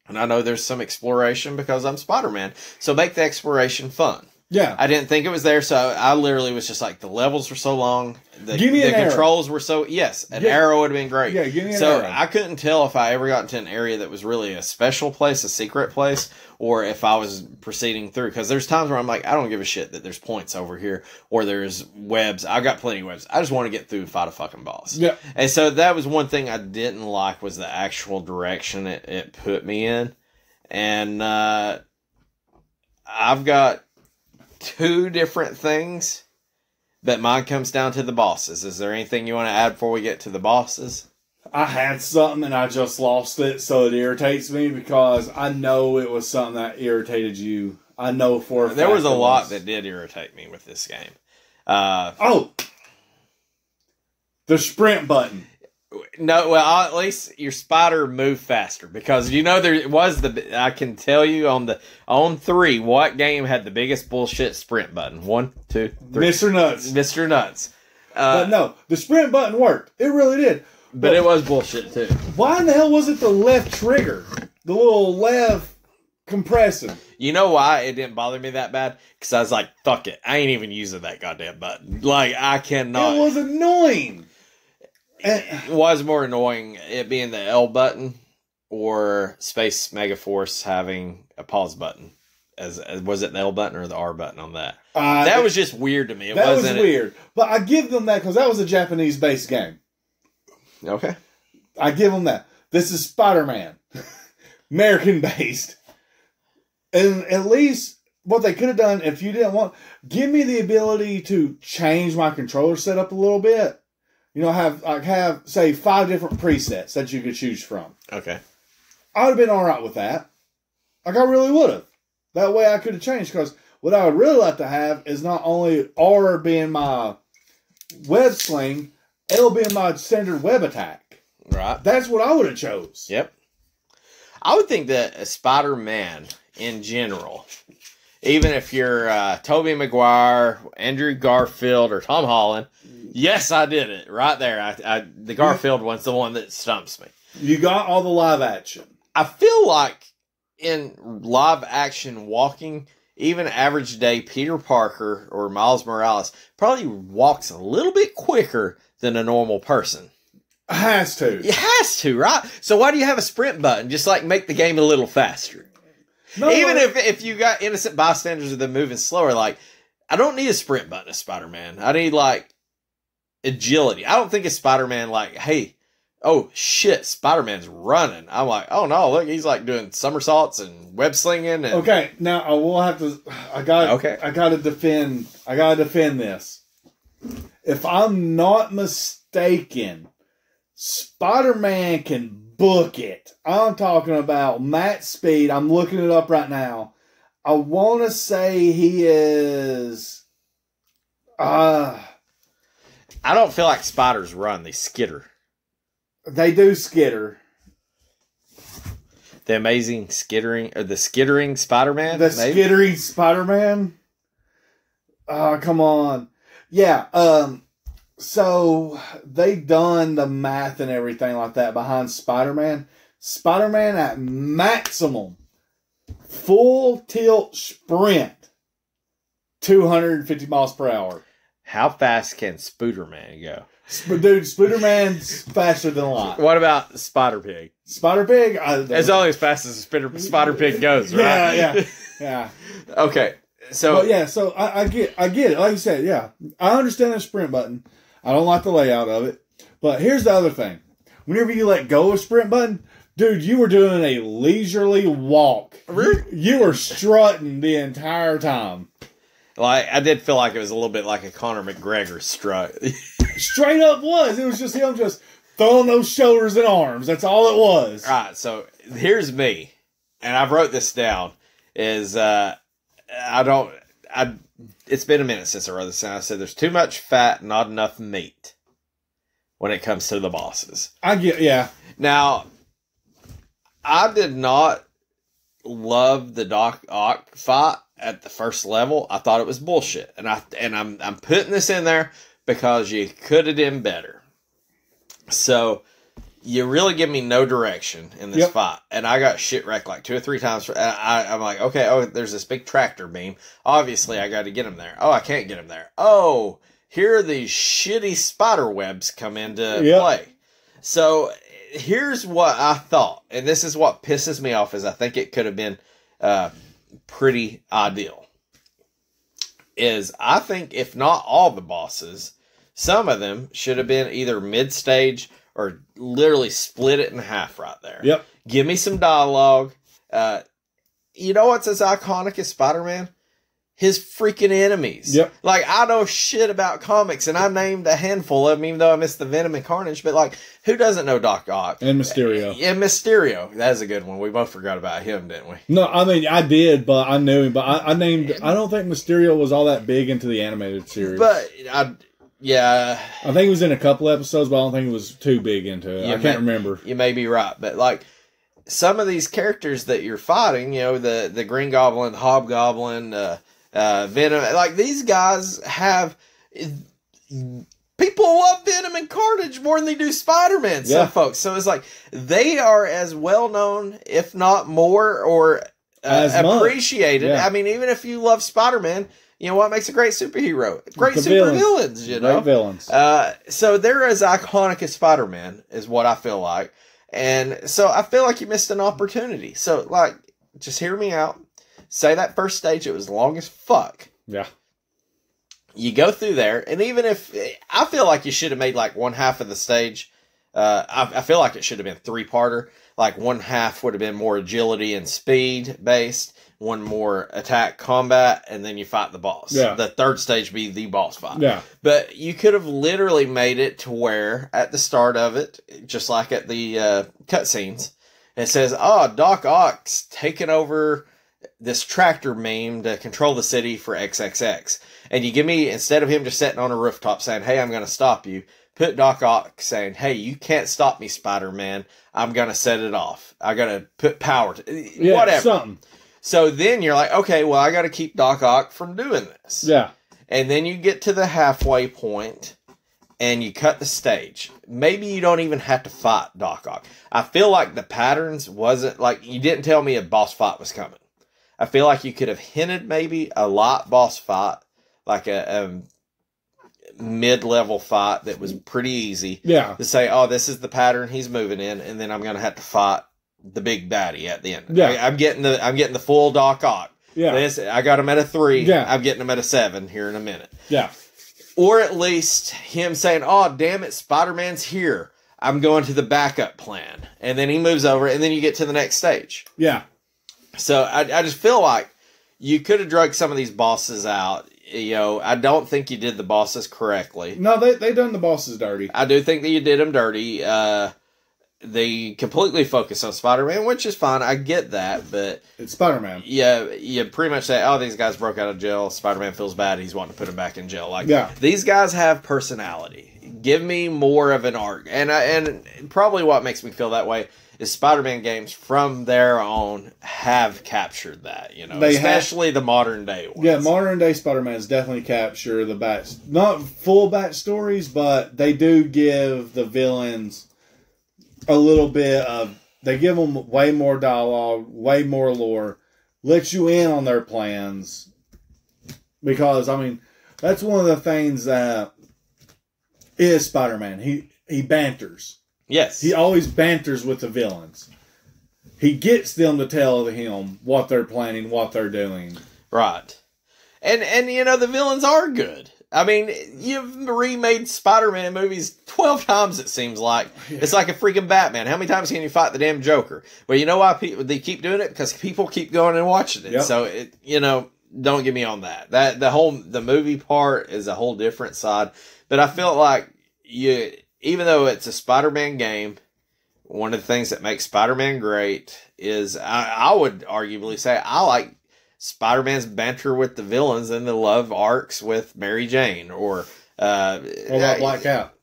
Speaker 1: And I know there's some exploration because I'm Spider-Man. So make the exploration fun.
Speaker 2: Yeah.
Speaker 1: I didn't think it was there, so I literally was just like, the levels were so long. The controls were so... Yes, an arrow would have been great.
Speaker 2: Yeah, give me an arrow.
Speaker 1: So I couldn't tell if I ever got into an area that was really a special place, a secret place, or if I was proceeding through. Because there's times where I'm like, I don't give a shit that there's points over here, or there's webs. I got plenty of webs. I just want to get through and fight a fucking boss.
Speaker 2: Yeah.
Speaker 1: And so that was one thing I didn't like, was the actual direction it put me in. And I've got 2 different things, but mine comes down to the bosses. Is there anything you want to add before we get to the bosses?
Speaker 2: I had something and I just lost it, so it irritates me because I know it was something that irritated you. I know for a fact
Speaker 1: there was a lot that did irritate me with this game.
Speaker 2: The sprint button.
Speaker 1: No, well, at least your spider moved faster, because there was I can tell you on 3 what game had the biggest bullshit sprint button. 1, 2, 3.
Speaker 2: Mr. Nuts.
Speaker 1: Mr. Nuts.
Speaker 2: But no, the sprint button worked. It really did.
Speaker 1: But it was bullshit too.
Speaker 2: Why in the hell was it the left trigger? the little left compressing.
Speaker 1: You know why it didn't bother me that bad? Because I was like, fuck it. I ain't even using that goddamn button. Like, I cannot.
Speaker 2: It was annoying.
Speaker 1: It was more annoying it being the L button or Space Megaforce having a pause button. As was it the L button or the R button on that? That was just weird to me.
Speaker 2: That was weird. But I give them that because that was a Japanese-based game.
Speaker 1: Okay.
Speaker 2: I give them that. This is Spider-Man. American-based. And at least what they could have done, if you didn't want, give me the ability to change my controller setup a little bit. You know, have say 5 different presets that you could choose from.
Speaker 1: Okay.
Speaker 2: I would have been all right with that. Like, I really would have. That way I could have changed, because what I would really like to have is not only R being my web sling, L being my standard web attack.
Speaker 1: Right.
Speaker 2: That's what I would have chose.
Speaker 1: Yep. I would think that Spider-Man in general, even if you're Tobey Maguire, Andrew Garfield, or Tom Holland, yes, I did it right there. The Garfield one's the one that stumps me.
Speaker 2: You got all the live action.
Speaker 1: I feel like in live action walking, even average day Peter Parker or Miles Morales probably walks a little bit quicker than a normal person.
Speaker 2: Has to.
Speaker 1: It has to, right? So why do you have a sprint button? Just like make the game a little faster. No, even if you got innocent bystanders that are moving slower, like, I don't need a sprint button as Spider-Man. I need, like, agility. I don't think it's Spider-Man like, hey, oh shit, Spider-Man's running. I'm like, oh no, look, he's like doing somersaults and web slinging. And...
Speaker 2: Okay, now I will have to. I gotta defend this. If I'm not mistaken, Spider-Man can book it. I'm talking about Matt Speed. I'm looking it up right now. I want to say he is.
Speaker 1: I don't feel like spiders run; they skitter.
Speaker 2: They do skitter.
Speaker 1: The amazing skittering, or the skittering Spider-Man.
Speaker 2: The skittering Spider-Man. Oh, come on, yeah. So they done the math and everything like that behind Spider-Man. Spider-Man at maximum full tilt sprint, 250 miles per hour.
Speaker 1: How fast can Spider-Man go?
Speaker 2: Dude, Spider-Man's faster than light.
Speaker 1: What about Spider-Pig?
Speaker 2: Spider-Pig?
Speaker 1: It's only as fast as Spider-Pig goes, right?
Speaker 2: Yeah.
Speaker 1: Okay, so...
Speaker 2: But yeah, so I get it. Like you said, yeah. I understand the sprint button. I don't like the layout of it. But here's the other thing. Whenever you let go of sprint button, dude, you were doing a leisurely walk. You were strutting the entire time.
Speaker 1: Like, I did feel like it was a little bit like a Conor McGregor strut.
Speaker 2: Straight up was. It was just him just throwing those shoulders and arms. That's all it was.
Speaker 1: All right, so here's me. And I wrote this down. It's been a minute since I wrote this down. I said there's too much fat, not enough meat when it comes to the bosses.
Speaker 2: Yeah.
Speaker 1: Now, I did not love the Doc Ock fight at the first level. I thought it was bullshit. And I'm putting this in there because you could have done better. So you really give me no direction in this fight. And I got shit wrecked like 2 or 3 times. I'm like, okay, there's this big tractor beam. Obviously, I got to get him there. Oh, I can't get him there. Oh, here are these shitty spider webs come into play. So here's what I thought. And this is what pisses me off, is I think it could have been pretty ideal. Is I think if not all the bosses, some of them should have been either mid-stage or literally split it in half right there.
Speaker 2: Yep.
Speaker 1: Give me some dialogue. You know what's as iconic as Spider-Man? His freaking enemies.
Speaker 2: Yep.
Speaker 1: Like, I know shit about comics, and I named a handful of them, even though I missed the Venom and Carnage. But, like, who doesn't know Doc Ock?
Speaker 2: And Mysterio.
Speaker 1: And Mysterio. That's a good one. We both forgot about him, didn't we?
Speaker 2: No, I mean, I did, but I knew him. But I don't think Mysterio was all that big into the animated series.
Speaker 1: But, yeah.
Speaker 2: I think he was in a couple episodes, but I don't think he was too big into it. I can't remember.
Speaker 1: You may be right. But, like, some of these characters that you're fighting, you know, the Green Goblin, the Hobgoblin, Venom, like, these guys have... People love Venom Venom and Carnage more than they do Spider-Man, some folks. So it's like, they are as well known, if not more, or appreciated.
Speaker 2: Yeah.
Speaker 1: I mean, even if you love Spider-Man, you know what makes a great superhero? Great super villains, you know?
Speaker 2: Great villains.
Speaker 1: So they're as iconic as Spider-Man, is what I feel like. And so I feel like you missed an opportunity. So, like, just hear me out. Say that first stage, it was long as fuck.
Speaker 2: Yeah.
Speaker 1: You go through there, and even if... I feel like you should have made, like, one half of the stage. I feel like it should have been three-parter. Like, one half would have been more agility and speed-based. One more attack combat, and then you fight the boss.
Speaker 2: Yeah.
Speaker 1: The third stage be the boss fight.
Speaker 2: Yeah.
Speaker 1: But you could have literally made it to where, at the start of it, just like at the cutscenes, it says, Doc Ock's taking over this tractor meme to control the city for XXX. And you give me, instead of him just sitting on a rooftop saying, hey, I'm going to stop you, put Doc Ock saying, hey, you can't stop me, Spider-Man. I'm going to set it off. I got to put power to whatever.
Speaker 2: Something.
Speaker 1: So then you're like, okay, well, I got to keep Doc Ock from doing this.
Speaker 2: Yeah.
Speaker 1: And then you get to the halfway point and you cut the stage. Maybe you don't even have to fight Doc Ock. I feel like the patterns wasn't, like, you didn't tell me a boss fight was coming. I feel like you could have hinted maybe a light boss fight, like a mid-level fight that was pretty easy.
Speaker 2: Yeah.
Speaker 1: To say, this is the pattern he's moving in, and then I'm going to have to fight the big baddie at the end.
Speaker 2: Yeah.
Speaker 1: I'm getting the full Doc Ock.
Speaker 2: Yeah.
Speaker 1: I got him at a 3.
Speaker 2: Yeah.
Speaker 1: I'm getting him at a 7 here in a minute.
Speaker 2: Yeah.
Speaker 1: Or at least him saying, damn it, Spider-Man's here. I'm going to the backup plan. And then he moves over, and then you get to the next stage.
Speaker 2: Yeah.
Speaker 1: So I just feel like you could have drugged some of these bosses out. You know, I don't think you did the bosses correctly.
Speaker 2: No, they done the bosses dirty.
Speaker 1: I do think that you did them dirty. They completely focus on Spider-Man, which is fine. I get that, but
Speaker 2: it's Spider-Man.
Speaker 1: Yeah, you pretty much say, these guys broke out of jail. Spider-Man feels bad. He's wanting to put him back in jail. Like, these guys have personality. Give me more of an arc. And probably what makes me feel that way is Spider-Man games from their own have captured that, you know, especially the modern day ones.
Speaker 2: Yeah, modern day Spider-Man's definitely capture the not full backstories, but they do give the villains a little bit of, they give them way more dialogue, way more lore, let you in on their plans. Because, I mean, that's one of the things that is Spider-Man. He banters.
Speaker 1: Yes.
Speaker 2: He always banters with the villains. He gets them to tell him what they're planning, what they're doing.
Speaker 1: Right. And you know, the villains are good. I mean, you've remade Spider-Man movies 12 times, it seems like. Yeah. It's like a freaking Batman. How many times can you fight the damn Joker? Well, you know why they keep doing it? Because people keep going and watching it. Yep. So, you know, don't get me on that. The movie part is a whole different side. But I feel like even though it's a Spider-Man game, one of the things that makes Spider-Man great is, I would arguably say, I like Spider-Man's banter with the villains and the love arcs with Mary Jane, or
Speaker 2: what about Black Cat?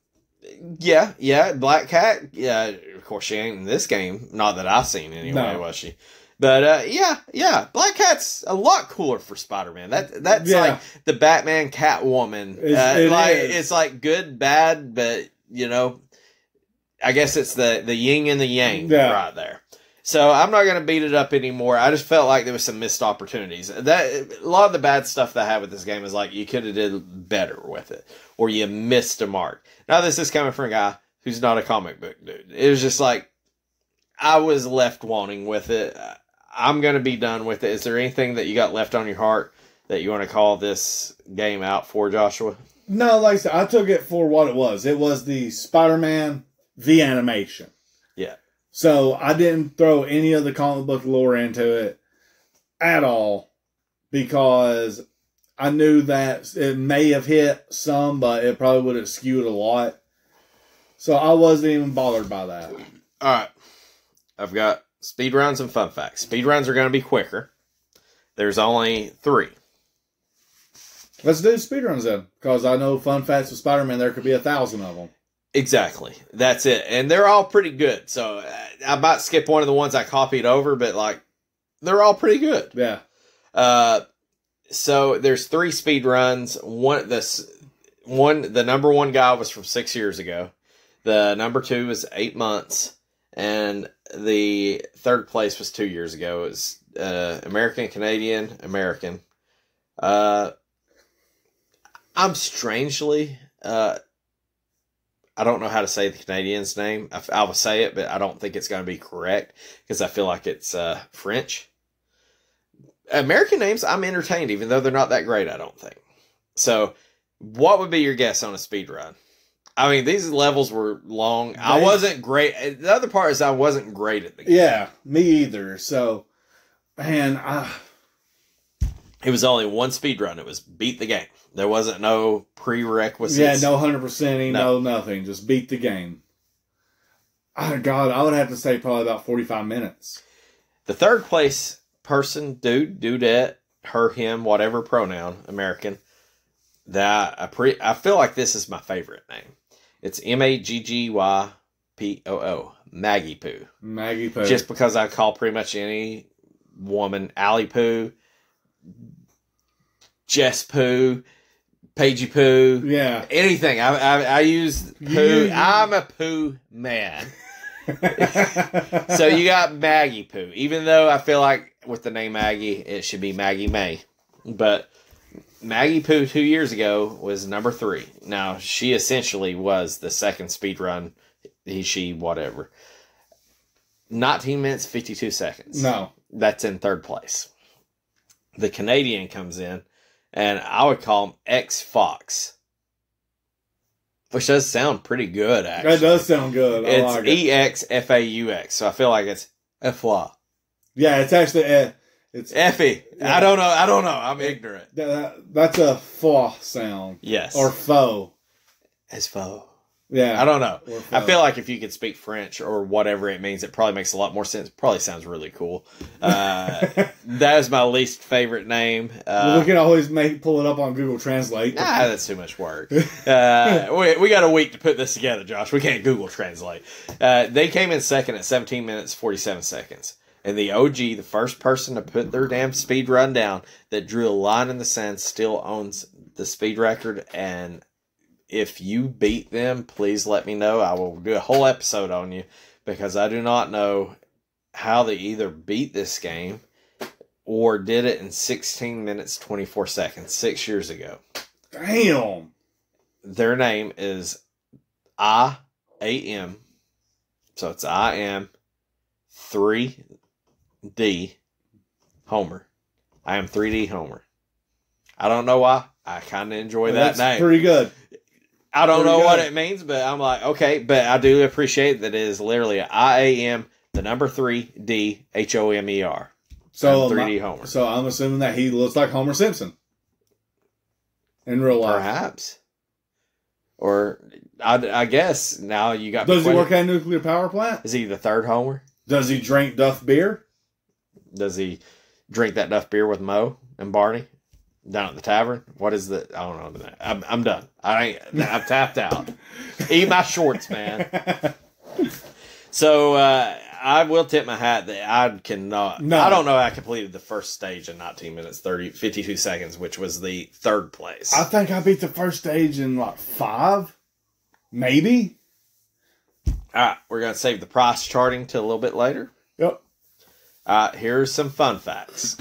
Speaker 1: Yeah, Black Cat. Yeah, of course she ain't in this game. Not that I've seen anyway, was she? But yeah, Black Cat's a lot cooler for Spider-Man. That's like the Batman Catwoman. It's like good, bad, but you know, I guess it's the yin and the yang right there. So I'm not going to beat it up anymore. I just felt like there was some missed opportunities. A lot of the bad stuff that I have with this game is like you could have did better with it, or you missed a mark. Now this is coming from a guy who's not a comic book dude. It was just like I was left wanting with it. I'm going to be done with it. Is there anything that you got left on your heart that you want to call this game out for, Joshua?
Speaker 2: No, like I said, I took it for what it was. It was the Spider-Man, the animation.
Speaker 1: Yeah.
Speaker 2: So I didn't throw any of the comic book lore into it at all because I knew that it may have hit some, but it probably would have skewed a lot. So I wasn't even bothered by that.
Speaker 1: All right. I've got speed rounds and fun facts. Speed rounds are going to be quicker. There's only 3.
Speaker 2: Let's do speedruns then, because I know fun facts with Spider-Man, there could be 1,000 of them.
Speaker 1: Exactly. That's it. And they're all pretty good. So I might skip one of the ones I copied over, but like they're all pretty good.
Speaker 2: Yeah.
Speaker 1: So there's 3 speed runs. the number one guy was from 6 years ago. The number 2 was 8 months. And the third place was 2 years ago. It was American, Canadian, American. I'm strangely... I don't know how to say the Canadian's name. I will say it, but I don't think it's going to be correct because I feel like it's French. American names, I'm entertained, even though they're not that great, I don't think. So, what would be your guess on a speed run? I mean, these levels were long. I wasn't great. The other part is I wasn't great at the game.
Speaker 2: Yeah, me either. So, man,
Speaker 1: it was only one speed run. It was beat the game. There wasn't no prerequisites.
Speaker 2: Yeah, no 100%, no nothing. Just beat the game. Oh, God, I would have to say probably about 45 minutes.
Speaker 1: The third place person, dude, dudette, her, him, whatever pronoun, American, that I feel like this is my favorite name. It's Maggyypoo, Maggie Poo.
Speaker 2: Maggie Poo.
Speaker 1: Just because I call pretty much any woman Allie Poo, Jess Poo, Paigey Poo.
Speaker 2: Yeah.
Speaker 1: Anything. I use poo. I'm a poo man. So you got Maggie Poo. Even though I feel like with the name Maggie, it should be Maggie May. But Maggie Poo 2 years ago was number 3. Now, she essentially was the second speed run. She, whatever. 19 minutes, 52 seconds.
Speaker 2: No.
Speaker 1: That's in third place. The Canadian comes in. And I would call him X-Fox. Which does sound pretty good, actually.
Speaker 2: That does sound good. I like it.
Speaker 1: It's EXFAUX. So I feel like it's F-Wa.
Speaker 2: Yeah, it's actually... it's
Speaker 1: Effie. Yeah. I don't know. I'm ignorant.
Speaker 2: That's a fa sound.
Speaker 1: Yes.
Speaker 2: Or faux.
Speaker 1: It's faux.
Speaker 2: Yeah.
Speaker 1: I don't know. I feel like if you could speak French or whatever it means, it probably makes a lot more sense. Probably sounds really cool. That is my least favorite name.
Speaker 2: We can always pull it up on Google Translate.
Speaker 1: That's too much work. We got a week to put this together, Josh. We can't Google Translate. They came in second at 17 minutes, 47 seconds. And the OG, the first person to put their damn speed run down that drew a line in the sand, still owns the speed record. And if you beat them, please let me know. I will do a whole episode on you because I do not know how they either beat this game or did it in 16 minutes, 24 seconds 6 years ago.
Speaker 2: Damn.
Speaker 1: Their name is IAM. So it's IM 3D Homer. I am 3D Homer. I don't know why. I kind of enjoy that name.
Speaker 2: That's pretty good.
Speaker 1: I don't know what it means, but I'm like, okay, but I do appreciate that it is literally IAM, the number 3D HOMER.
Speaker 2: So
Speaker 1: 3D Homer.
Speaker 2: So I'm assuming that he looks like Homer Simpson in real life.
Speaker 1: Perhaps. Or I guess now you got.
Speaker 2: Does he work at a nuclear power plant?
Speaker 1: Is he the third Homer?
Speaker 2: Does he drink Duff beer?
Speaker 1: Does he drink that Duff beer with Mo and Barney? Down at the tavern? What is the... I don't know. I'm done. I'm tapped out. Eat my shorts, man. So, I will tip my hat that I cannot... No. I don't know how I completed the first stage in 19 minutes, 52 seconds, which was the third place.
Speaker 2: I think I beat the first stage in, 5? Maybe?
Speaker 1: Alright, we're going to save the price charting till a little bit later.
Speaker 2: Yep.
Speaker 1: Here's some fun facts.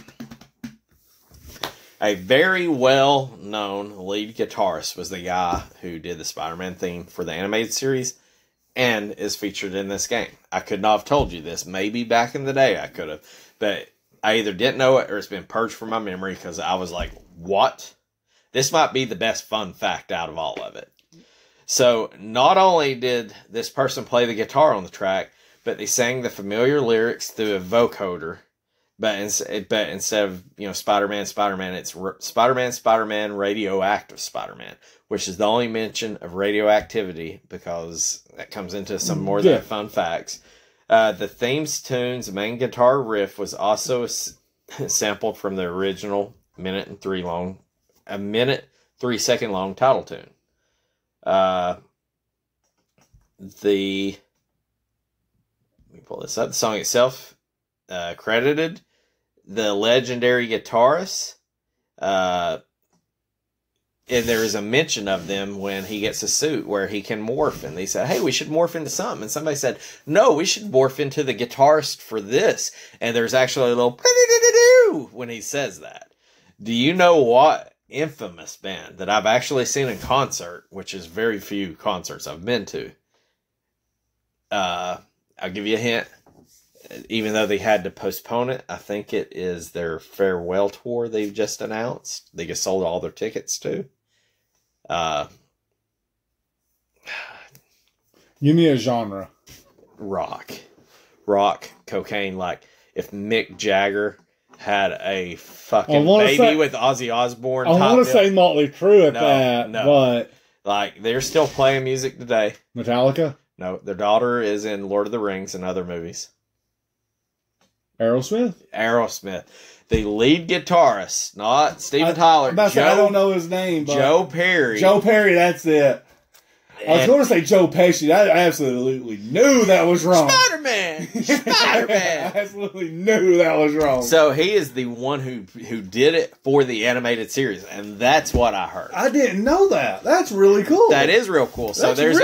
Speaker 1: A very well-known lead guitarist was the guy who did the Spider-Man theme for the animated series and is featured in this game. I could not have told you this. Maybe back in the day I could have. But I either didn't know it or it's been purged from my memory because I was like, what? This might be the best fun fact out of all of it. So, not only did this person play the guitar on the track, but they sang the familiar lyrics through a vocoder. But instead of, Spider-Man, it's Spider-Man, radioactive Spider-Man, which is the only mention of radioactivity because that comes into some more of the fun facts. The theme's tune's main guitar riff was also sampled from the original minute 3 second long title tune. Let me pull this up. The song itself, credited the legendary guitarist, and there is a mention of them when he gets a suit where he can morph, and they said, hey, we should morph into something, and somebody said, no, we should morph into the guitarist for this, and there's actually a little when he says that. Do you know what infamous band that I've actually seen in concert, which is very few concerts I've been to? I'll give you a hint. Even though they had to postpone it, I think it is their farewell tour they've just announced. They just sold all their tickets to.
Speaker 2: Give me a genre.
Speaker 1: Rock, cocaine. Like if Mick Jagger had a fucking baby with Ozzy Osbourne.
Speaker 2: I want to say Motley Crue at that, but
Speaker 1: like they're still playing music today.
Speaker 2: Metallica?
Speaker 1: No, their daughter is in Lord of the Rings and other movies.
Speaker 2: Aerosmith.
Speaker 1: The lead guitarist, not Steven Tyler.
Speaker 2: I don't know his name. But
Speaker 1: Joe Perry.
Speaker 2: Joe Perry, that's it. I was going to say Joe Pesci. I absolutely knew that was wrong.
Speaker 1: Spider-Man!
Speaker 2: I absolutely knew that was wrong.
Speaker 1: So he is the one who did it for the animated series, and that's what I heard.
Speaker 2: I didn't know that. That's really cool.
Speaker 1: That is real cool. So there's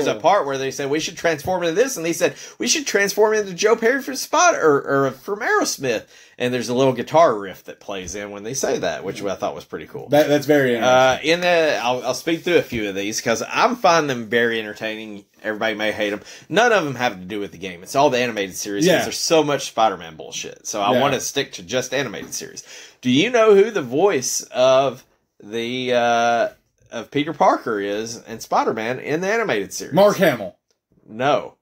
Speaker 1: a part where they said we should transform into this, and they said we should transform into Joe Perry from or from Aerosmith. And there's a little guitar riff that plays in when they say that, which I thought was pretty cool.
Speaker 2: That's very interesting.
Speaker 1: I'll speak through a few of these because I'm finding them very entertaining. Everybody may hate them. None of them have to do with the game. It's all the animated series because there's so much Spider-Man bullshit. So I want to stick to just animated series. Do you know who the voice of the of Peter Parker is in Spider-Man in the animated series?
Speaker 2: Mark Hamill.
Speaker 1: No,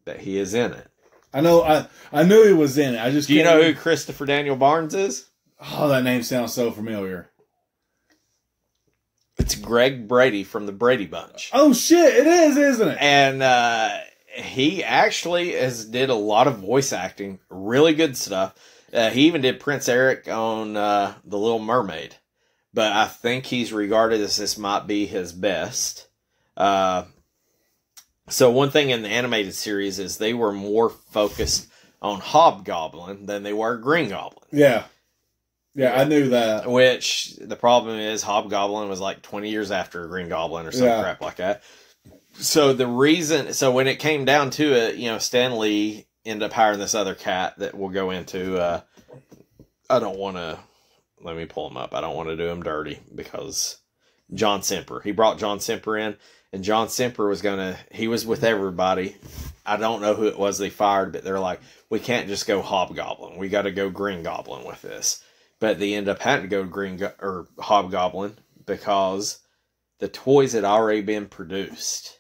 Speaker 1: but he is in it.
Speaker 2: I know. I knew he was in it.
Speaker 1: Do you know who Christopher Daniel Barnes is?
Speaker 2: Oh, that name sounds so familiar.
Speaker 1: It's Greg Brady from the Brady Bunch.
Speaker 2: Oh shit, it is, isn't it?
Speaker 1: And he actually did a lot of voice acting, really good stuff. He even did Prince Eric on The Little Mermaid, but I think he's regarded as this might be his best. So one thing in the animated series is they were more focused on Hobgoblin than they were Green Goblin.
Speaker 2: Yeah. Yeah, I knew that.
Speaker 1: Which, the problem is, Hobgoblin was like 20 years after Green Goblin or some crap like that. So when it came down to it, Stan Lee ended up hiring this other cat that we'll go into. Let me pull him up. I don't want to do him dirty because John Semper. He brought John Semper in. And John Semper he was with everybody. I don't know who it was they fired, but they're like, we can't just go Hobgoblin. We got to go Green Goblin with this. But they end up having to go Hobgoblin because the toys had already been produced.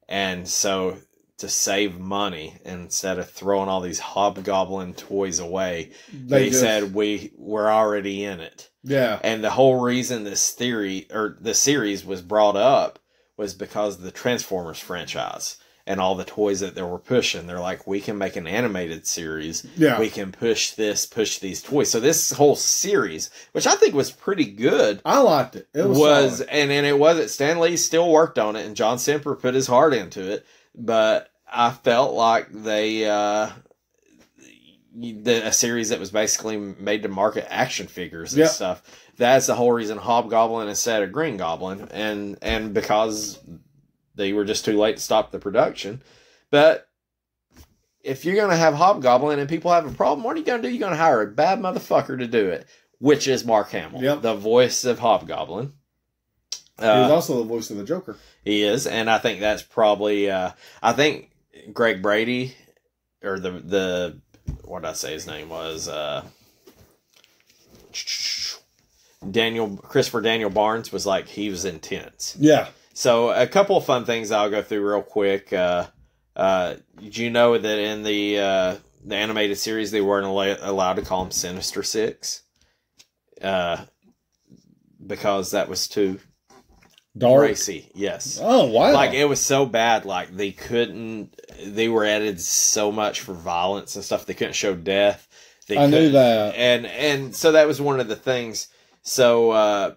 Speaker 1: And so to save money, instead of throwing all these Hobgoblin toys away, they said, we're already in it.
Speaker 2: Yeah.
Speaker 1: And the whole reason this series was brought up was because of the Transformers franchise and all the toys that they were pushing. They're like, we can make an animated series.
Speaker 2: Yeah.
Speaker 1: We can push these toys. So this whole series, which I think was pretty good.
Speaker 2: I liked it. It was
Speaker 1: and it wasn't. Stan Lee still worked on it and John Semper put his heart into it. But I felt like a series that was basically made to market action figures and stuff. That's the whole reason Hobgoblin instead of Green Goblin, and because they were just too late to stop the production. But if you're going to have Hobgoblin and people have a problem, what are you going to do? You're going to hire a bad motherfucker to do it, which is Mark Hamill, the voice of Hobgoblin.
Speaker 2: He was also the voice of the Joker.
Speaker 1: He is, and I think that's probably, I think Greg Brady, or the what did I say his name was? Christopher Daniel Barnes was like, he was intense.
Speaker 2: Yeah.
Speaker 1: So a couple of fun things I'll go through real quick. Did you know that in the animated series they weren't allowed to call him Sinister Six? Because that was too
Speaker 2: dark,
Speaker 1: racy. Yes.
Speaker 2: Oh wow!
Speaker 1: Like it was so bad. Like they were edited so much for violence and stuff. They couldn't show death.
Speaker 2: I knew that,
Speaker 1: and so that was one of the things. So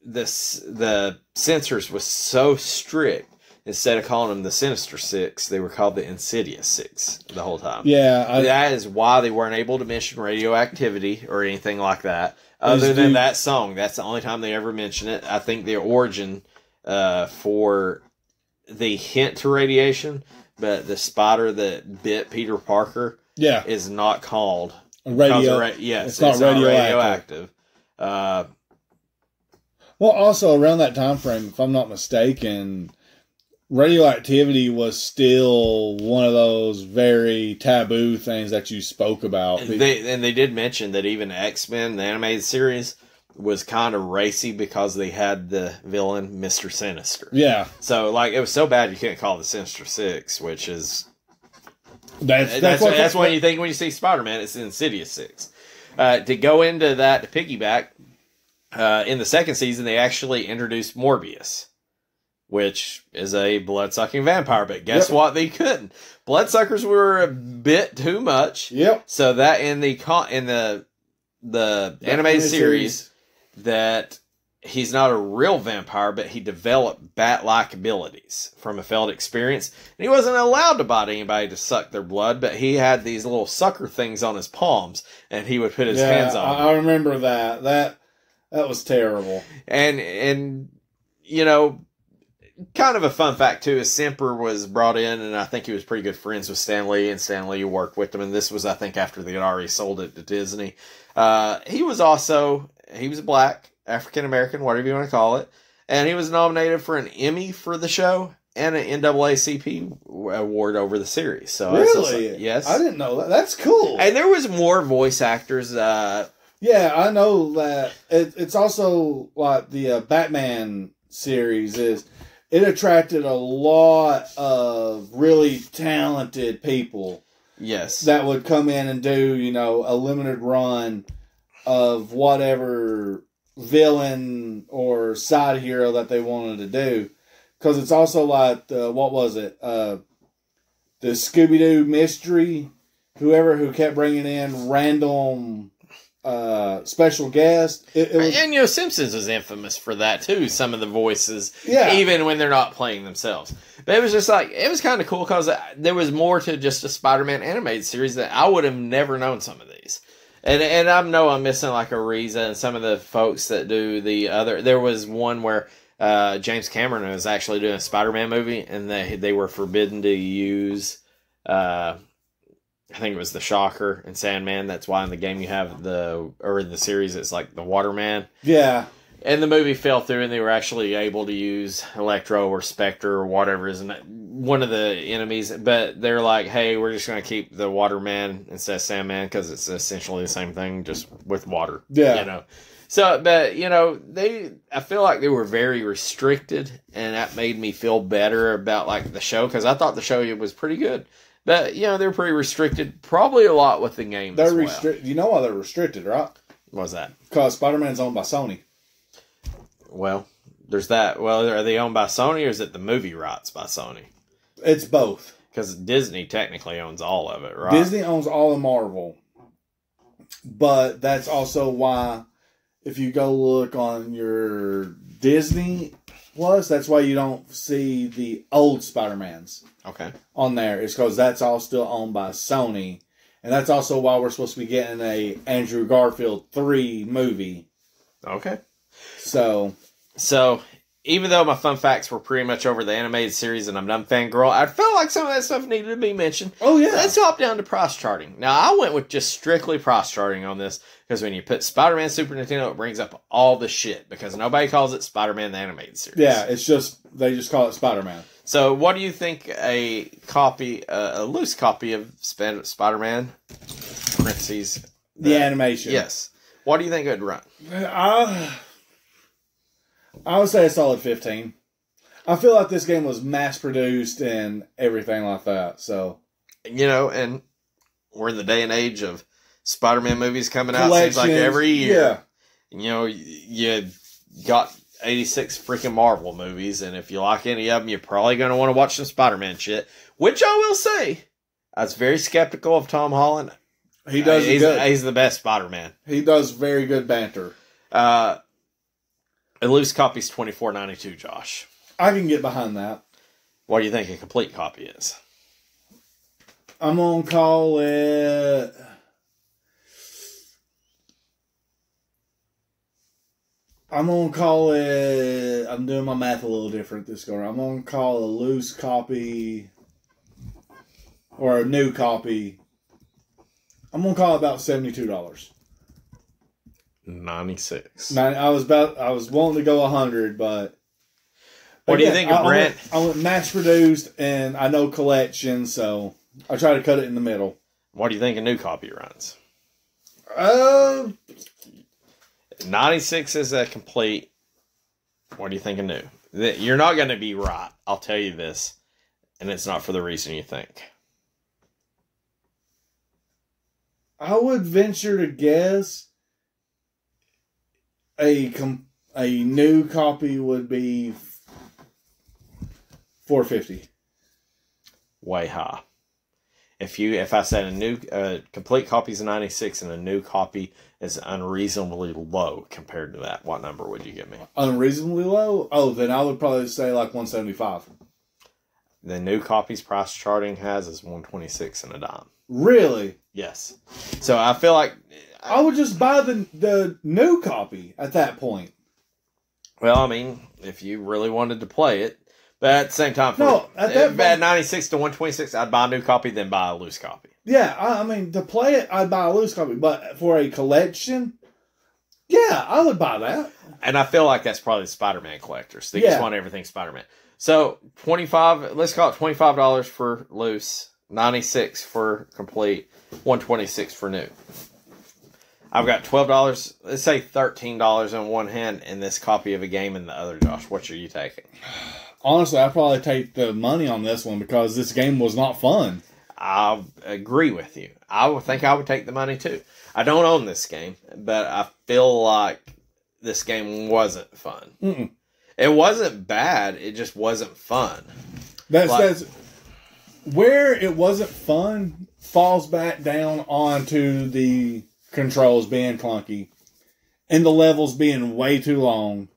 Speaker 1: the censors was so strict. Instead of calling them the Sinister Six, they were called the Insidious Six the whole time.
Speaker 2: Yeah.
Speaker 1: That is why they weren't able to mention radioactivity or anything like that. Other than that song, that's the only time they ever mention it. I think the origin for the hint to radiation, but the spider that bit Peter Parker is not called
Speaker 2: it's not radioactive. Well, also around that time frame, if I'm not mistaken, radioactivity was still one of those very taboo things that you spoke about.
Speaker 1: They did mention that even X-Men, the animated series, was kind of racy because they had the villain, Mr. Sinister.
Speaker 2: Yeah.
Speaker 1: So, like, it was so bad you can't call it the Sinister Six, which is...
Speaker 2: That's
Speaker 1: what you think when you see Spider-Man. It's Insidious Six. To go into that, to piggyback, in the second season, they actually introduced Morbius, which is a blood-sucking vampire. But guess what? They couldn't. Bloodsuckers were a bit too much.
Speaker 2: Yep.
Speaker 1: So that in the animated series, that he's not a real vampire, but he developed bat-like abilities from a felt experience. And he wasn't allowed to bite anybody to suck their blood, but he had these little sucker things on his palms, and he would put his hands on them.
Speaker 2: I remember that. That was terrible.
Speaker 1: And you know, kind of a fun fact, too, is Semper was brought in, and I think he was pretty good friends with Stan Lee, and Stan Lee worked with him, and this was, I think, after they had already sold it to Disney. He was black, African-American, whatever you want to call it, and he was nominated for an Emmy for the show and an NAACP award over the series. So
Speaker 2: really?
Speaker 1: Yes.
Speaker 2: I didn't know that. That's cool.
Speaker 1: And there was more voice actors.
Speaker 2: Yeah, I know that. It's also like the Batman series is. It attracted a lot of really talented people.
Speaker 1: Yes.
Speaker 2: That would come in and do, a limited run of whatever villain or side hero that they wanted to do. Because it's also like, what was it? The Scooby-Doo mystery. Who kept bringing in random special guest.
Speaker 1: And Simpsons was infamous for that too. Some of the voices, even when they're not playing themselves. But it was just like, it was kind of cool because there was more to just a Spider-Man animated series that I would have never known some of these. And I know I'm missing like a reason. And some of the folks that do the other, there was one where James Cameron was actually doing a Spider-Man movie, and they were forbidden to use. I think it was the Shocker and Sandman. That's why in the game you have in the series it's like the Waterman.
Speaker 2: Yeah.
Speaker 1: And the movie fell through, and they were actually able to use Electro or Spectre or whatever is one of the enemies. But they're like, hey, we're just going to keep the Waterman instead of Sandman because it's essentially the same thing, just with water.
Speaker 2: Yeah.
Speaker 1: So, but, I feel like they were very restricted, and that made me feel better about, like, the show, because I thought the show was pretty good. But, they're pretty restricted, probably a lot with the game as well.
Speaker 2: You know why they're restricted, right?
Speaker 1: What's that?
Speaker 2: Because Spider-Man's owned by Sony.
Speaker 1: Well, there's that. Well, are they owned by Sony, or is it the movie rights by Sony?
Speaker 2: It's both.
Speaker 1: Because Disney technically owns all of it, right?
Speaker 2: Disney owns all of Marvel. But that's also why, if you go look on your Disney Plus, that's why you don't see the old Spider-Mans on there. It's because that's all still owned by Sony. And that's also why we're supposed to be getting a Andrew Garfield 3 movie.
Speaker 1: Okay.
Speaker 2: So,
Speaker 1: even though my fun facts were pretty much over the animated series and I'm done fangirl, I felt like some of that stuff needed to be mentioned.
Speaker 2: Oh, yeah.
Speaker 1: Let's hop down to price charting. Now, I went with just strictly price charting on this because when you put Spider-Man Super Nintendo, it brings up all the shit because nobody calls it Spider-Man the Animated Series.
Speaker 2: Yeah, they just call it Spider-Man.
Speaker 1: So, what do you think a loose copy of Spider-Man, parentheses,
Speaker 2: the animation?
Speaker 1: Yes. What do you think it would run?
Speaker 2: I would say a solid 15. I feel like this game was mass produced and everything like that. So,
Speaker 1: and we're in the day and age of Spider-Man movies coming out. Seems like every year. Yeah. You got 86 freaking Marvel movies, and if you like any of them, you're probably going to want to watch some Spider-Man shit. Which I will say, I was very skeptical of Tom Holland.
Speaker 2: He does good.
Speaker 1: He's the best Spider-Man.
Speaker 2: He does very good banter.
Speaker 1: A loose copy's $24.92, Josh.
Speaker 2: I can get behind that.
Speaker 1: What do you think a complete copy is?
Speaker 2: I'm going to call it I'm going to call it... I'm doing my math a little different this go around. I'm going to call a loose copy or a new copy. I'm going to call it about $72.
Speaker 1: 96.
Speaker 2: I was wanting to go 100, but...
Speaker 1: What do you think of Brent?
Speaker 2: I went mass produced, and I know collection, so I try to cut it in the middle.
Speaker 1: What do you think a new copy runs? 96 is a complete. What do you think of new? You're not going to be right. I'll tell you this, and it's not for the reason you think.
Speaker 2: I would venture to guess a new copy would be $450.
Speaker 1: Way high. If I said a complete copy is a 96 and a new copy is unreasonably low compared to that, what number would you give me?
Speaker 2: Unreasonably low? Oh, then I would probably say like 175.
Speaker 1: The new copy's price charting has is 126 and a dime.
Speaker 2: Really?
Speaker 1: Yes. So I feel like
Speaker 2: I would just buy the new copy at that point.
Speaker 1: Well, I mean, if you really wanted to play it, but at the same time, at 96 to 126, I'd buy a new copy, then buy a loose copy.
Speaker 2: Yeah, I mean, to play it, I'd buy a loose copy. But for a collection, yeah, I would buy that.
Speaker 1: And I feel like that's probably the Spider-Man collectors. They just want everything Spider-Man. So, let's call it $25 for loose, 96 for complete, 126 for new. I've got $12, let's say $13 in one hand, and this copy of a game in the other, Josh. What are you taking?
Speaker 2: Honestly, I'd probably take the money on this one because this game was not fun.
Speaker 1: I agree with you. I would think I would take the money too. I don't own this game, but I feel like this game wasn't fun.
Speaker 2: Mm-mm.
Speaker 1: It wasn't bad. It just wasn't fun.
Speaker 2: That's where it wasn't fun falls back down onto the controls being clunky and the levels being way too long.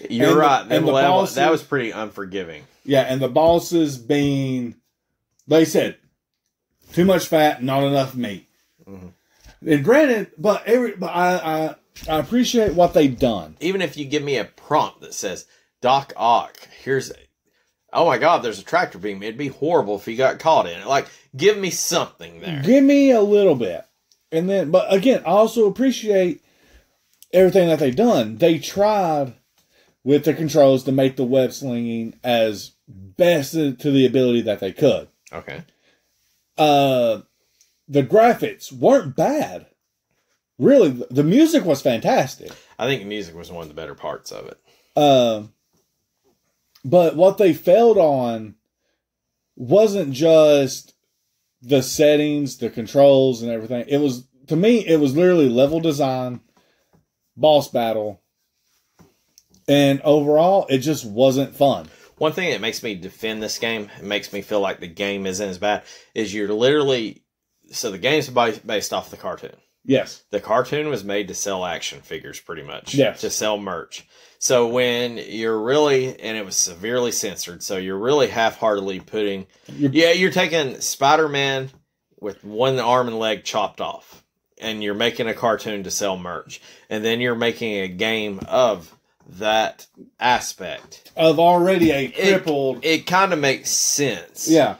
Speaker 1: You're right. That was pretty unforgiving. Yeah,
Speaker 2: and the bosses being, they said, too much fat, not enough meat. Mm-hmm. And granted, but I appreciate what they've done.
Speaker 1: Even if you give me a prompt that says, Doc Ock, oh my God, there's a tractor beam. It'd be horrible if he got caught in it. Like, give me something there.
Speaker 2: Give me a little bit. And then, but again, I also appreciate everything that they've done. They tried with the controls to make the web slinging as best to the ability that they could.
Speaker 1: Okay.
Speaker 2: The graphics weren't bad. Really, the music was fantastic.
Speaker 1: I think the music was one of the better parts of it.
Speaker 2: But what they failed on wasn't just the settings, the controls, and everything. It was, to me, it was literally level design, boss battle, and overall, it just wasn't fun.
Speaker 1: One thing that makes me defend this game, it makes me feel like the game isn't as bad, is you're literally... So the game's based off the cartoon.
Speaker 2: Yes.
Speaker 1: The cartoon was made to sell action figures, pretty much.
Speaker 2: Yes.
Speaker 1: To sell merch. So when you're really... And it was severely censored, so you're really half-heartedly putting... You're taking Spider-Man with one arm and leg chopped off. And you're making a cartoon to sell merch. And then you're making a game of... that aspect
Speaker 2: of already a crippled.
Speaker 1: It kind of makes sense.
Speaker 2: Yeah.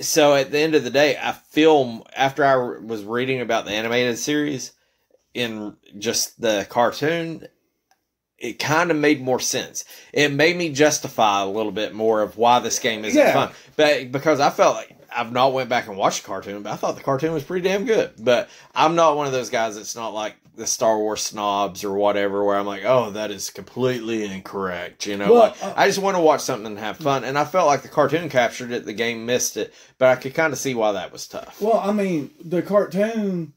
Speaker 1: So at the end of the day, I feel after I was reading about the animated series in just the cartoon, it kind of made more sense. It made me justify a little bit more of why this game isn't fun. But because I felt like I've not went back and watched the cartoon, but I thought the cartoon was pretty damn good. But I'm not one of those guys that's not like the Star Wars snobs or whatever, where I'm like, oh, that is completely incorrect. You know,
Speaker 2: well,
Speaker 1: I just want to watch something and have fun. And I felt like the cartoon captured it, the game missed it, but I could kind of see why that was tough.
Speaker 2: Well, I mean, the cartoon,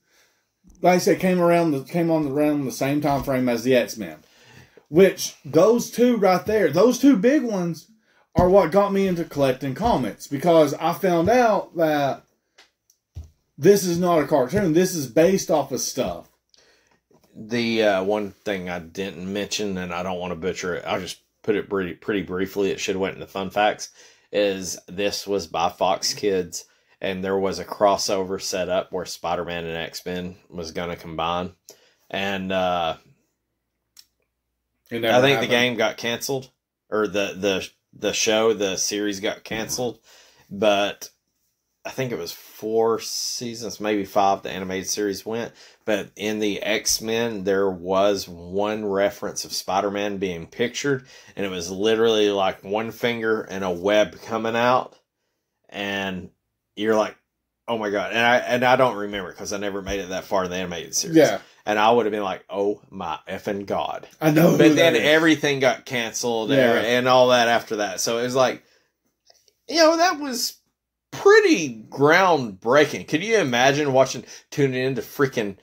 Speaker 2: like I said, came around the same time frame as the X-Men, which those two right there, those two big ones, are what got me into collecting comics, because I found out that this is not a cartoon. This is based off of stuff.
Speaker 1: The one thing I didn't mention, and I don't want to butcher it, I'll just put it pretty briefly, it should have went into fun facts, is this was by Fox Kids, and there was a crossover set up where Spider-Man and X-Men was going to combine. And
Speaker 2: It never
Speaker 1: I think
Speaker 2: happened.
Speaker 1: the game got canceled, or the show, the series got canceled, but I think it was 4 seasons, maybe 5, the animated series went. But in the X-Men, there was one reference of Spider-Man being pictured, and it was literally like one finger and a web coming out, and you're like, oh my God. And I don't remember because I never made it that far in the animated series.
Speaker 2: Yeah.
Speaker 1: And I would have been like, oh my effing God.
Speaker 2: I know.
Speaker 1: But then everything got canceled and all that after that. So it was like, that was pretty groundbreaking. Could you imagine tuning into freaking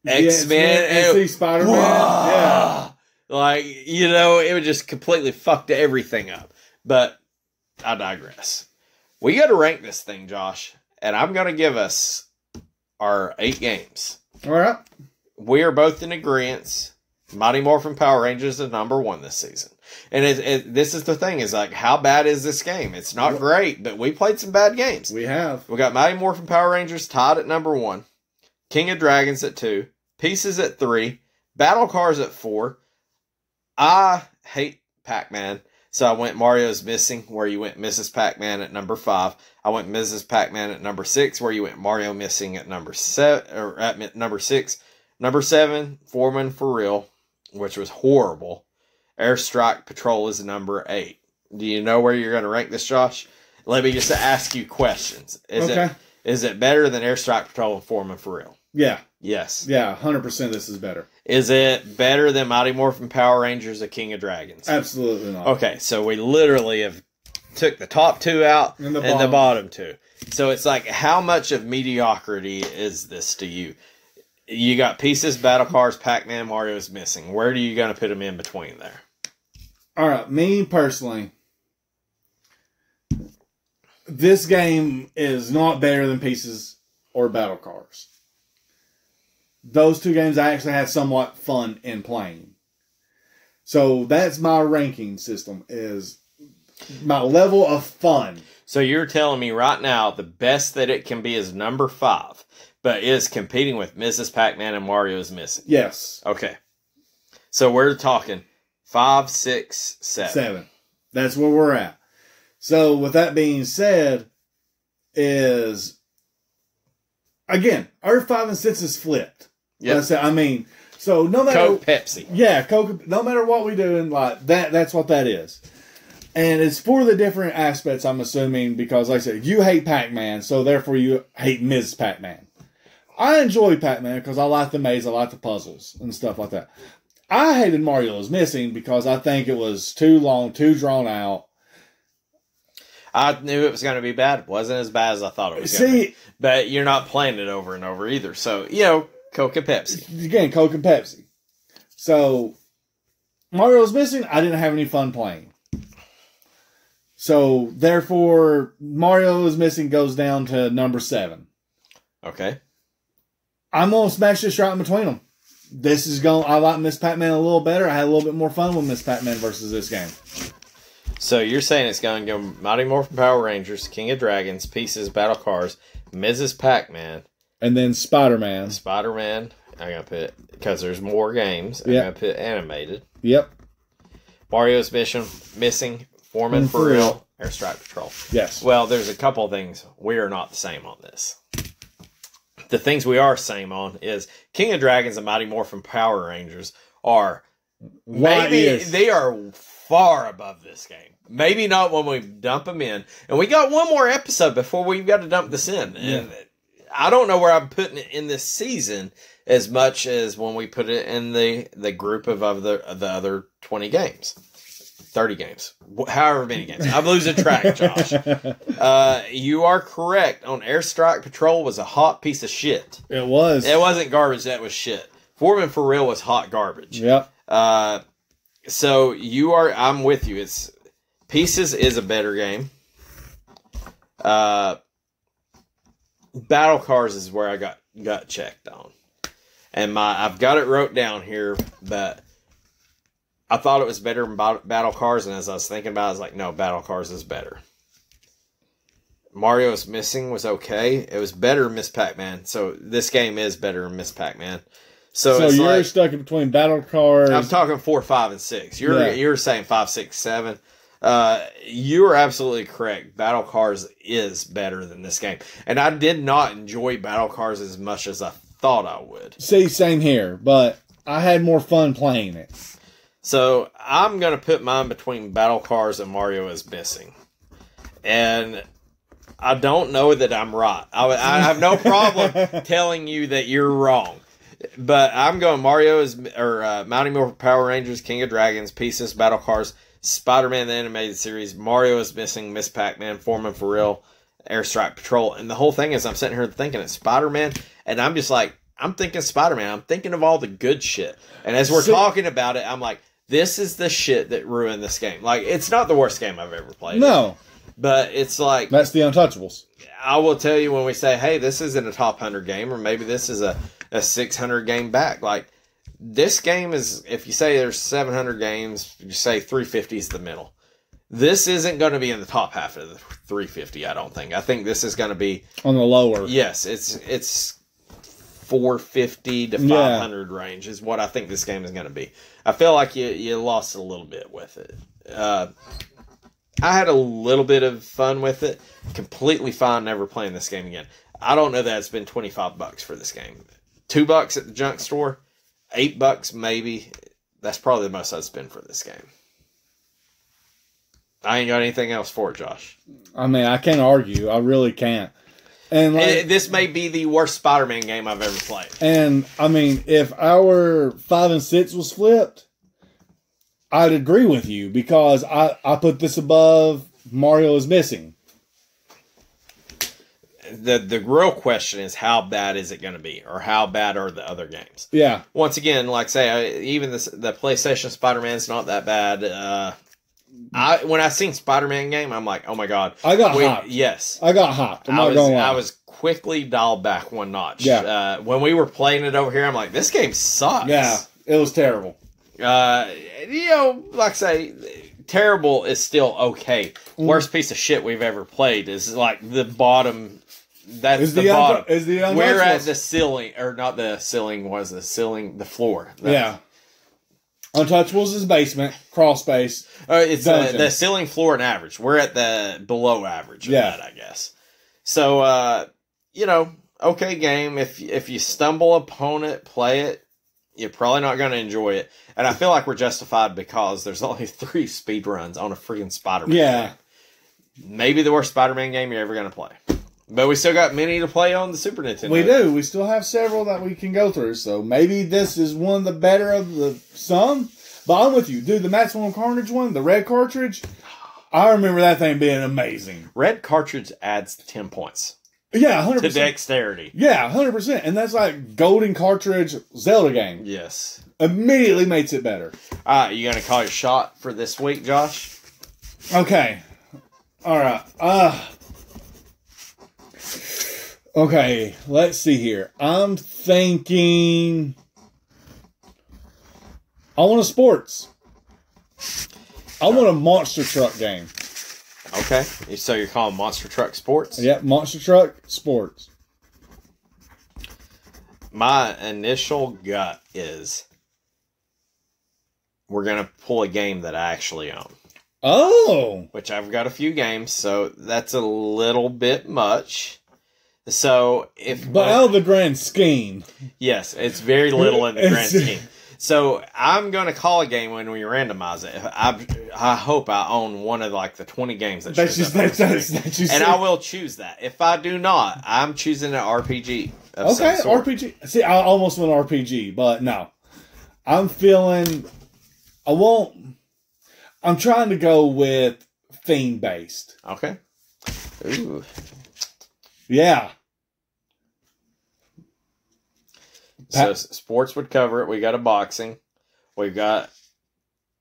Speaker 1: X-Men
Speaker 2: and see Spider-Man? Yeah.
Speaker 1: Like, it would just completely fucked everything up. But I digress. We got to rank this thing, Josh. And I'm going to give us our 8 games.
Speaker 2: All right.
Speaker 1: We are both in agreement. Mighty Morphin Power Rangers is number 1 this season. And this is the thing, is like, how bad is this game? It's not great, but we played some bad games.
Speaker 2: We have.
Speaker 1: We got Mighty Morphin Power Rangers tied at number 1. King of Dragons at 2. Pieces at 3. Battle Cars at 4. I hate Pac-Man. So I went Mario's Missing, where you went Mrs. Pac-Man at number 5. I went Mrs. Pac-Man at number 6, where you went Mario Missing at number 7, or at number 6. Number 7, Foreman for Real, which was horrible. Airstrike Patrol is number 8. Do you know where you're going to rank this, Josh? Let me just ask you questions. Is it better than Airstrike Patrol and Foreman for Real?
Speaker 2: Yeah.
Speaker 1: Yes.
Speaker 2: Yeah, 100% this is better.
Speaker 1: Is it better than Mighty Morphin Power Rangers, A King of Dragons?
Speaker 2: Absolutely not.
Speaker 1: Okay, so we literally have took the top 2 out and the bottom 2. So it's like, how much of mediocrity is this to you? You got Pieces, Battle Cars, Pac-Man, Mario's Missing. Where are you going to put them in between there?
Speaker 2: All right, me personally, this game is not better than Pieces or Battle Cars. Those 2 games I actually had somewhat fun in playing. So that's my ranking system, is my level of fun.
Speaker 1: So you're telling me right now the best that it can be is number 5, but is competing with Mrs. Pac-Man and Mario's Missing?
Speaker 2: Yes.
Speaker 1: Okay. So we're talking 5, 6, 7.
Speaker 2: 7. That's where we're at. So with that being said, is again, Earth 5 and 6 is flipped.
Speaker 1: Yep.
Speaker 2: So no matter
Speaker 1: Coke, Pepsi.
Speaker 2: Yeah, Coke. No matter what we do, and like that's what that is. And it's for the different aspects, I'm assuming, because like I said, you hate Pac-Man, so therefore you hate Ms. Pac-Man. I enjoy Pac-Man because I like the maze, I like the puzzles and stuff like that. I hated Mario's Missing because I think it was too long, too drawn out.
Speaker 1: I knew it was going to be bad. It wasn't as bad as I thought it was going to be. But you're not playing it over and over either. So, Coke and Pepsi.
Speaker 2: Again, Coke and Pepsi. So, Mario's Missing, I didn't have any fun playing. So, therefore, Mario's Missing goes down to number 7.
Speaker 1: Okay.
Speaker 2: I'm going to smash this right in between them. I like Miss Pac-Man a little better. I had a little bit more fun with Miss Pac-Man versus this game.
Speaker 1: So you're saying it's going to go Mighty Morphin Power Rangers, King of Dragons, Pieces, Battle Cars, Mrs. Pac-Man.
Speaker 2: And then Spider-Man.
Speaker 1: I'm going to put, because there's more games, I'm going to put animated.
Speaker 2: Yep.
Speaker 1: Mario's Missing, Foreman for Real, Airstrike Patrol.
Speaker 2: Yes.
Speaker 1: Well, there's a couple of things. We are not the same on this. The things we are same on is King of Dragons and Mighty Morphin Power Rangers are they are far above this game. Maybe not when we dump them in. And we got one more episode before we've got to dump this in.
Speaker 2: Yeah.
Speaker 1: And I don't know where I'm putting it in this season as much as when we put it in the group of the other 20 games. 30 games. However many games. I'm losing track, Josh. You are correct. On Airstrike Patrol was a hot piece of shit.
Speaker 2: It was.
Speaker 1: It wasn't garbage. That was shit. Foreman for Real was hot garbage.
Speaker 2: Yep.
Speaker 1: So I'm with you. Pieces is a better game. Battle Cars is where I got checked on. And I've got it wrote down here, but I thought it was better than Battle Cars, and as I was thinking about it, I was like, no, Battle Cars is better. Mario's Missing was okay. It was better than Miss Pac-Man, so this game is better than Miss Pac-Man.
Speaker 2: So
Speaker 1: it's
Speaker 2: you're
Speaker 1: like,
Speaker 2: stuck in between battle cars.
Speaker 1: I'm talking 4, 5, and 6. You're saying 5, 6, 7. You are absolutely correct. Battle Cars is better than this game. And I did not enjoy Battle Cars as much as I thought I would.
Speaker 2: See, same here, but I had more fun playing it.
Speaker 1: So I'm going to put mine between Battle Cars and Mario is Missing. And I don't know that I'm right. I have no problem telling you that you're wrong. But I'm going Mighty Morphin Power Rangers, King of Dragons, Pieces, Battle Cars, Spider-Man the Animated Series, Mario is Missing, Miss Pac-Man, Foreman for Real, Airstrike Patrol. And the whole thing is I'm sitting here thinking it's Spider-Man, and I'm just like, I'm thinking Spider-Man. I'm thinking of all the good shit. And as we're talking about it, I'm like, this is the shit that ruined this game. Like, it's not the worst game I've ever played.
Speaker 2: No.
Speaker 1: But it's like...
Speaker 2: That's the Untouchables.
Speaker 1: I will tell you when we say, hey, this isn't a top 100 game, or maybe this is a 600 game back. Like, this game is, if you say there's 700 games, you say 350 is the middle. This isn't going to be in the top half of the 350, I don't think. I think this is going to be...
Speaker 2: On the lower.
Speaker 1: Yes, it's 450 to 500 range is what I think this game is going to be. I feel like you lost a little bit with it. I had a little bit of fun with it. Completely fine never playing this game again. I don't know that it's been $25 for this game. $2 at the junk store, $8 maybe. That's probably the most I'd spend for this game. I ain't got anything else for it, Josh.
Speaker 2: I mean, I can't argue. I really can't. And
Speaker 1: this may be the worst Spider-Man game I've ever played.
Speaker 2: And I mean, if our 5 and 6 was flipped, I'd agree with you because I put this above Mario is Missing.
Speaker 1: The real question is how bad is it going to be, or how bad are the other games?
Speaker 2: Yeah.
Speaker 1: Once again, like say, even the PlayStation Spider-Man's not that bad. When I seen Spider-Man game, I'm like, oh my god,
Speaker 2: I got hopped.
Speaker 1: Yes,
Speaker 2: I got hopped. I
Speaker 1: was quickly dialed back one notch.
Speaker 2: Yeah.
Speaker 1: When we were playing it over here, I'm like, this game sucks.
Speaker 2: Yeah, it was terrible.
Speaker 1: Like I say, terrible is still okay. Worst piece of shit we've ever played is like the bottom. That's the bottom. We're at the ceiling, or not the ceiling, was the ceiling, the floor.
Speaker 2: Yeah. Untouchables is basement, crawl space.
Speaker 1: It's the ceiling, floor, and average. We're at the below average of that, I guess. So, okay game. If you stumble upon it, play it, you're probably not going to enjoy it. And I feel like we're justified because there's only 3 speed runs on a freaking Spider-Man game. Maybe the worst Spider-Man game you're ever going to play. But we still got many to play on the Super Nintendo.
Speaker 2: We do. We still have several that we can go through. So maybe this is one of the better of the some. But I'm with you. Dude, the Maximum Carnage one, the red cartridge, I remember that thing being amazing.
Speaker 1: Red cartridge adds 10 points.
Speaker 2: Yeah, 100%.
Speaker 1: To dexterity.
Speaker 2: Yeah, 100%. And that's like golden cartridge Zelda game.
Speaker 1: Yes. Immediately
Speaker 2: makes it better.
Speaker 1: All right, you going to call your shot for this week, Josh?
Speaker 2: Okay. All right. Okay, let's see here. I'm thinking I want a sports. I want a monster truck game.
Speaker 1: Okay, so you're calling Monster Truck Sports?
Speaker 2: Yep, Monster Truck Sports.
Speaker 1: My initial gut is we're going to pull a game that I actually own.
Speaker 2: Oh!
Speaker 1: Which I've got a few games, so that's a little bit much. So
Speaker 2: but out of the grand scheme.
Speaker 1: Yes, it's very little in the grand scheme. So I'm going to call a game when we randomize it. I hope I own one of like the 20 games that and I will choose that. If I do not, I'm choosing an RPG.
Speaker 2: Okay, RPG. See, I almost went RPG, but no. I'm trying to go with theme based.
Speaker 1: Okay. Ooh.
Speaker 2: Yeah.
Speaker 1: So sports would cover it. We got a boxing. We've got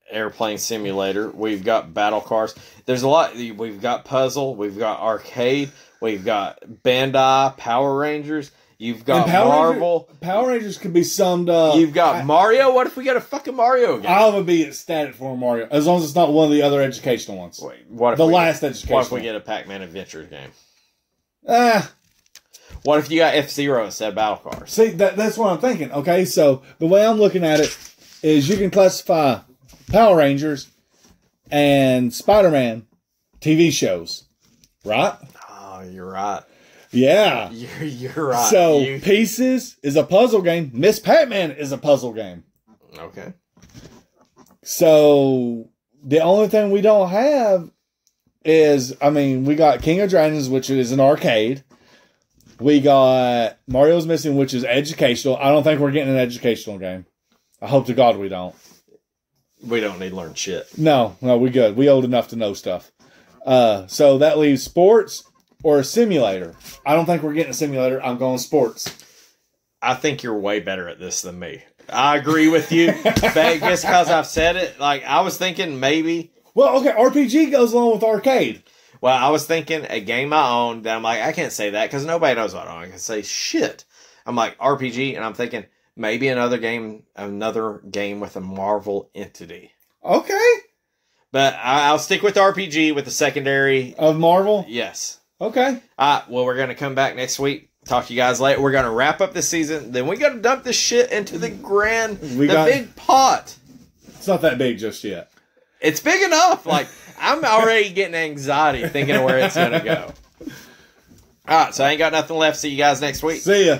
Speaker 1: airplane simulator. We've got battle cars. There's a lot. We've got puzzle. We've got arcade. We've got Bandai, Power Rangers. You've got Marvel.
Speaker 2: Power Rangers could be summed up.
Speaker 1: You've got Mario. What if we got a fucking Mario game?
Speaker 2: I would be ecstatic for Mario, as long as it's not one of the other educational ones.
Speaker 1: Wait, what if
Speaker 2: the last educational?
Speaker 1: What if we get a Pac-Man Adventures game? What if you got F-Zero instead of Battle Cars?
Speaker 2: See, that's what I'm thinking. Okay, so the way I'm looking at it is you can classify Power Rangers and Spider-Man TV shows, right?
Speaker 1: Oh, you're right.
Speaker 2: Yeah.
Speaker 1: You're right.
Speaker 2: So, Pieces is a puzzle game. Miss Pac-Man is a puzzle game.
Speaker 1: Okay.
Speaker 2: So, the only thing we don't have is, we got King of Dragons, which is an arcade. We got Mario's Missing, which is educational. I don't think we're getting an educational game. I hope to God we don't.
Speaker 1: We don't need to learn shit.
Speaker 2: No, we good. We old enough to know stuff. So that leaves sports or a simulator. I don't think we're getting a simulator. I'm going sports.
Speaker 1: I think you're way better at this than me. I agree with you. But just because I've said it, like, I was thinking maybe.
Speaker 2: Well, okay, RPG goes along with arcade.
Speaker 1: Well, I was thinking a game I own that I'm like, I can't say that because nobody knows what I own. I can say shit. I'm like, RPG, and I'm thinking maybe another game with a Marvel entity.
Speaker 2: Okay.
Speaker 1: But I'll stick with RPG with the secondary.
Speaker 2: Of Marvel?
Speaker 1: Yes.
Speaker 2: Okay.
Speaker 1: Well, we're going to come back next week. Talk to you guys later. We're going to wrap up the season. Then we got to dump this shit into the big pot.
Speaker 2: It's not that big just yet.
Speaker 1: It's big enough. Like, I'm already getting anxiety thinking of where it's going to go. All right, so I ain't got nothing left. See you guys next week.
Speaker 2: See ya.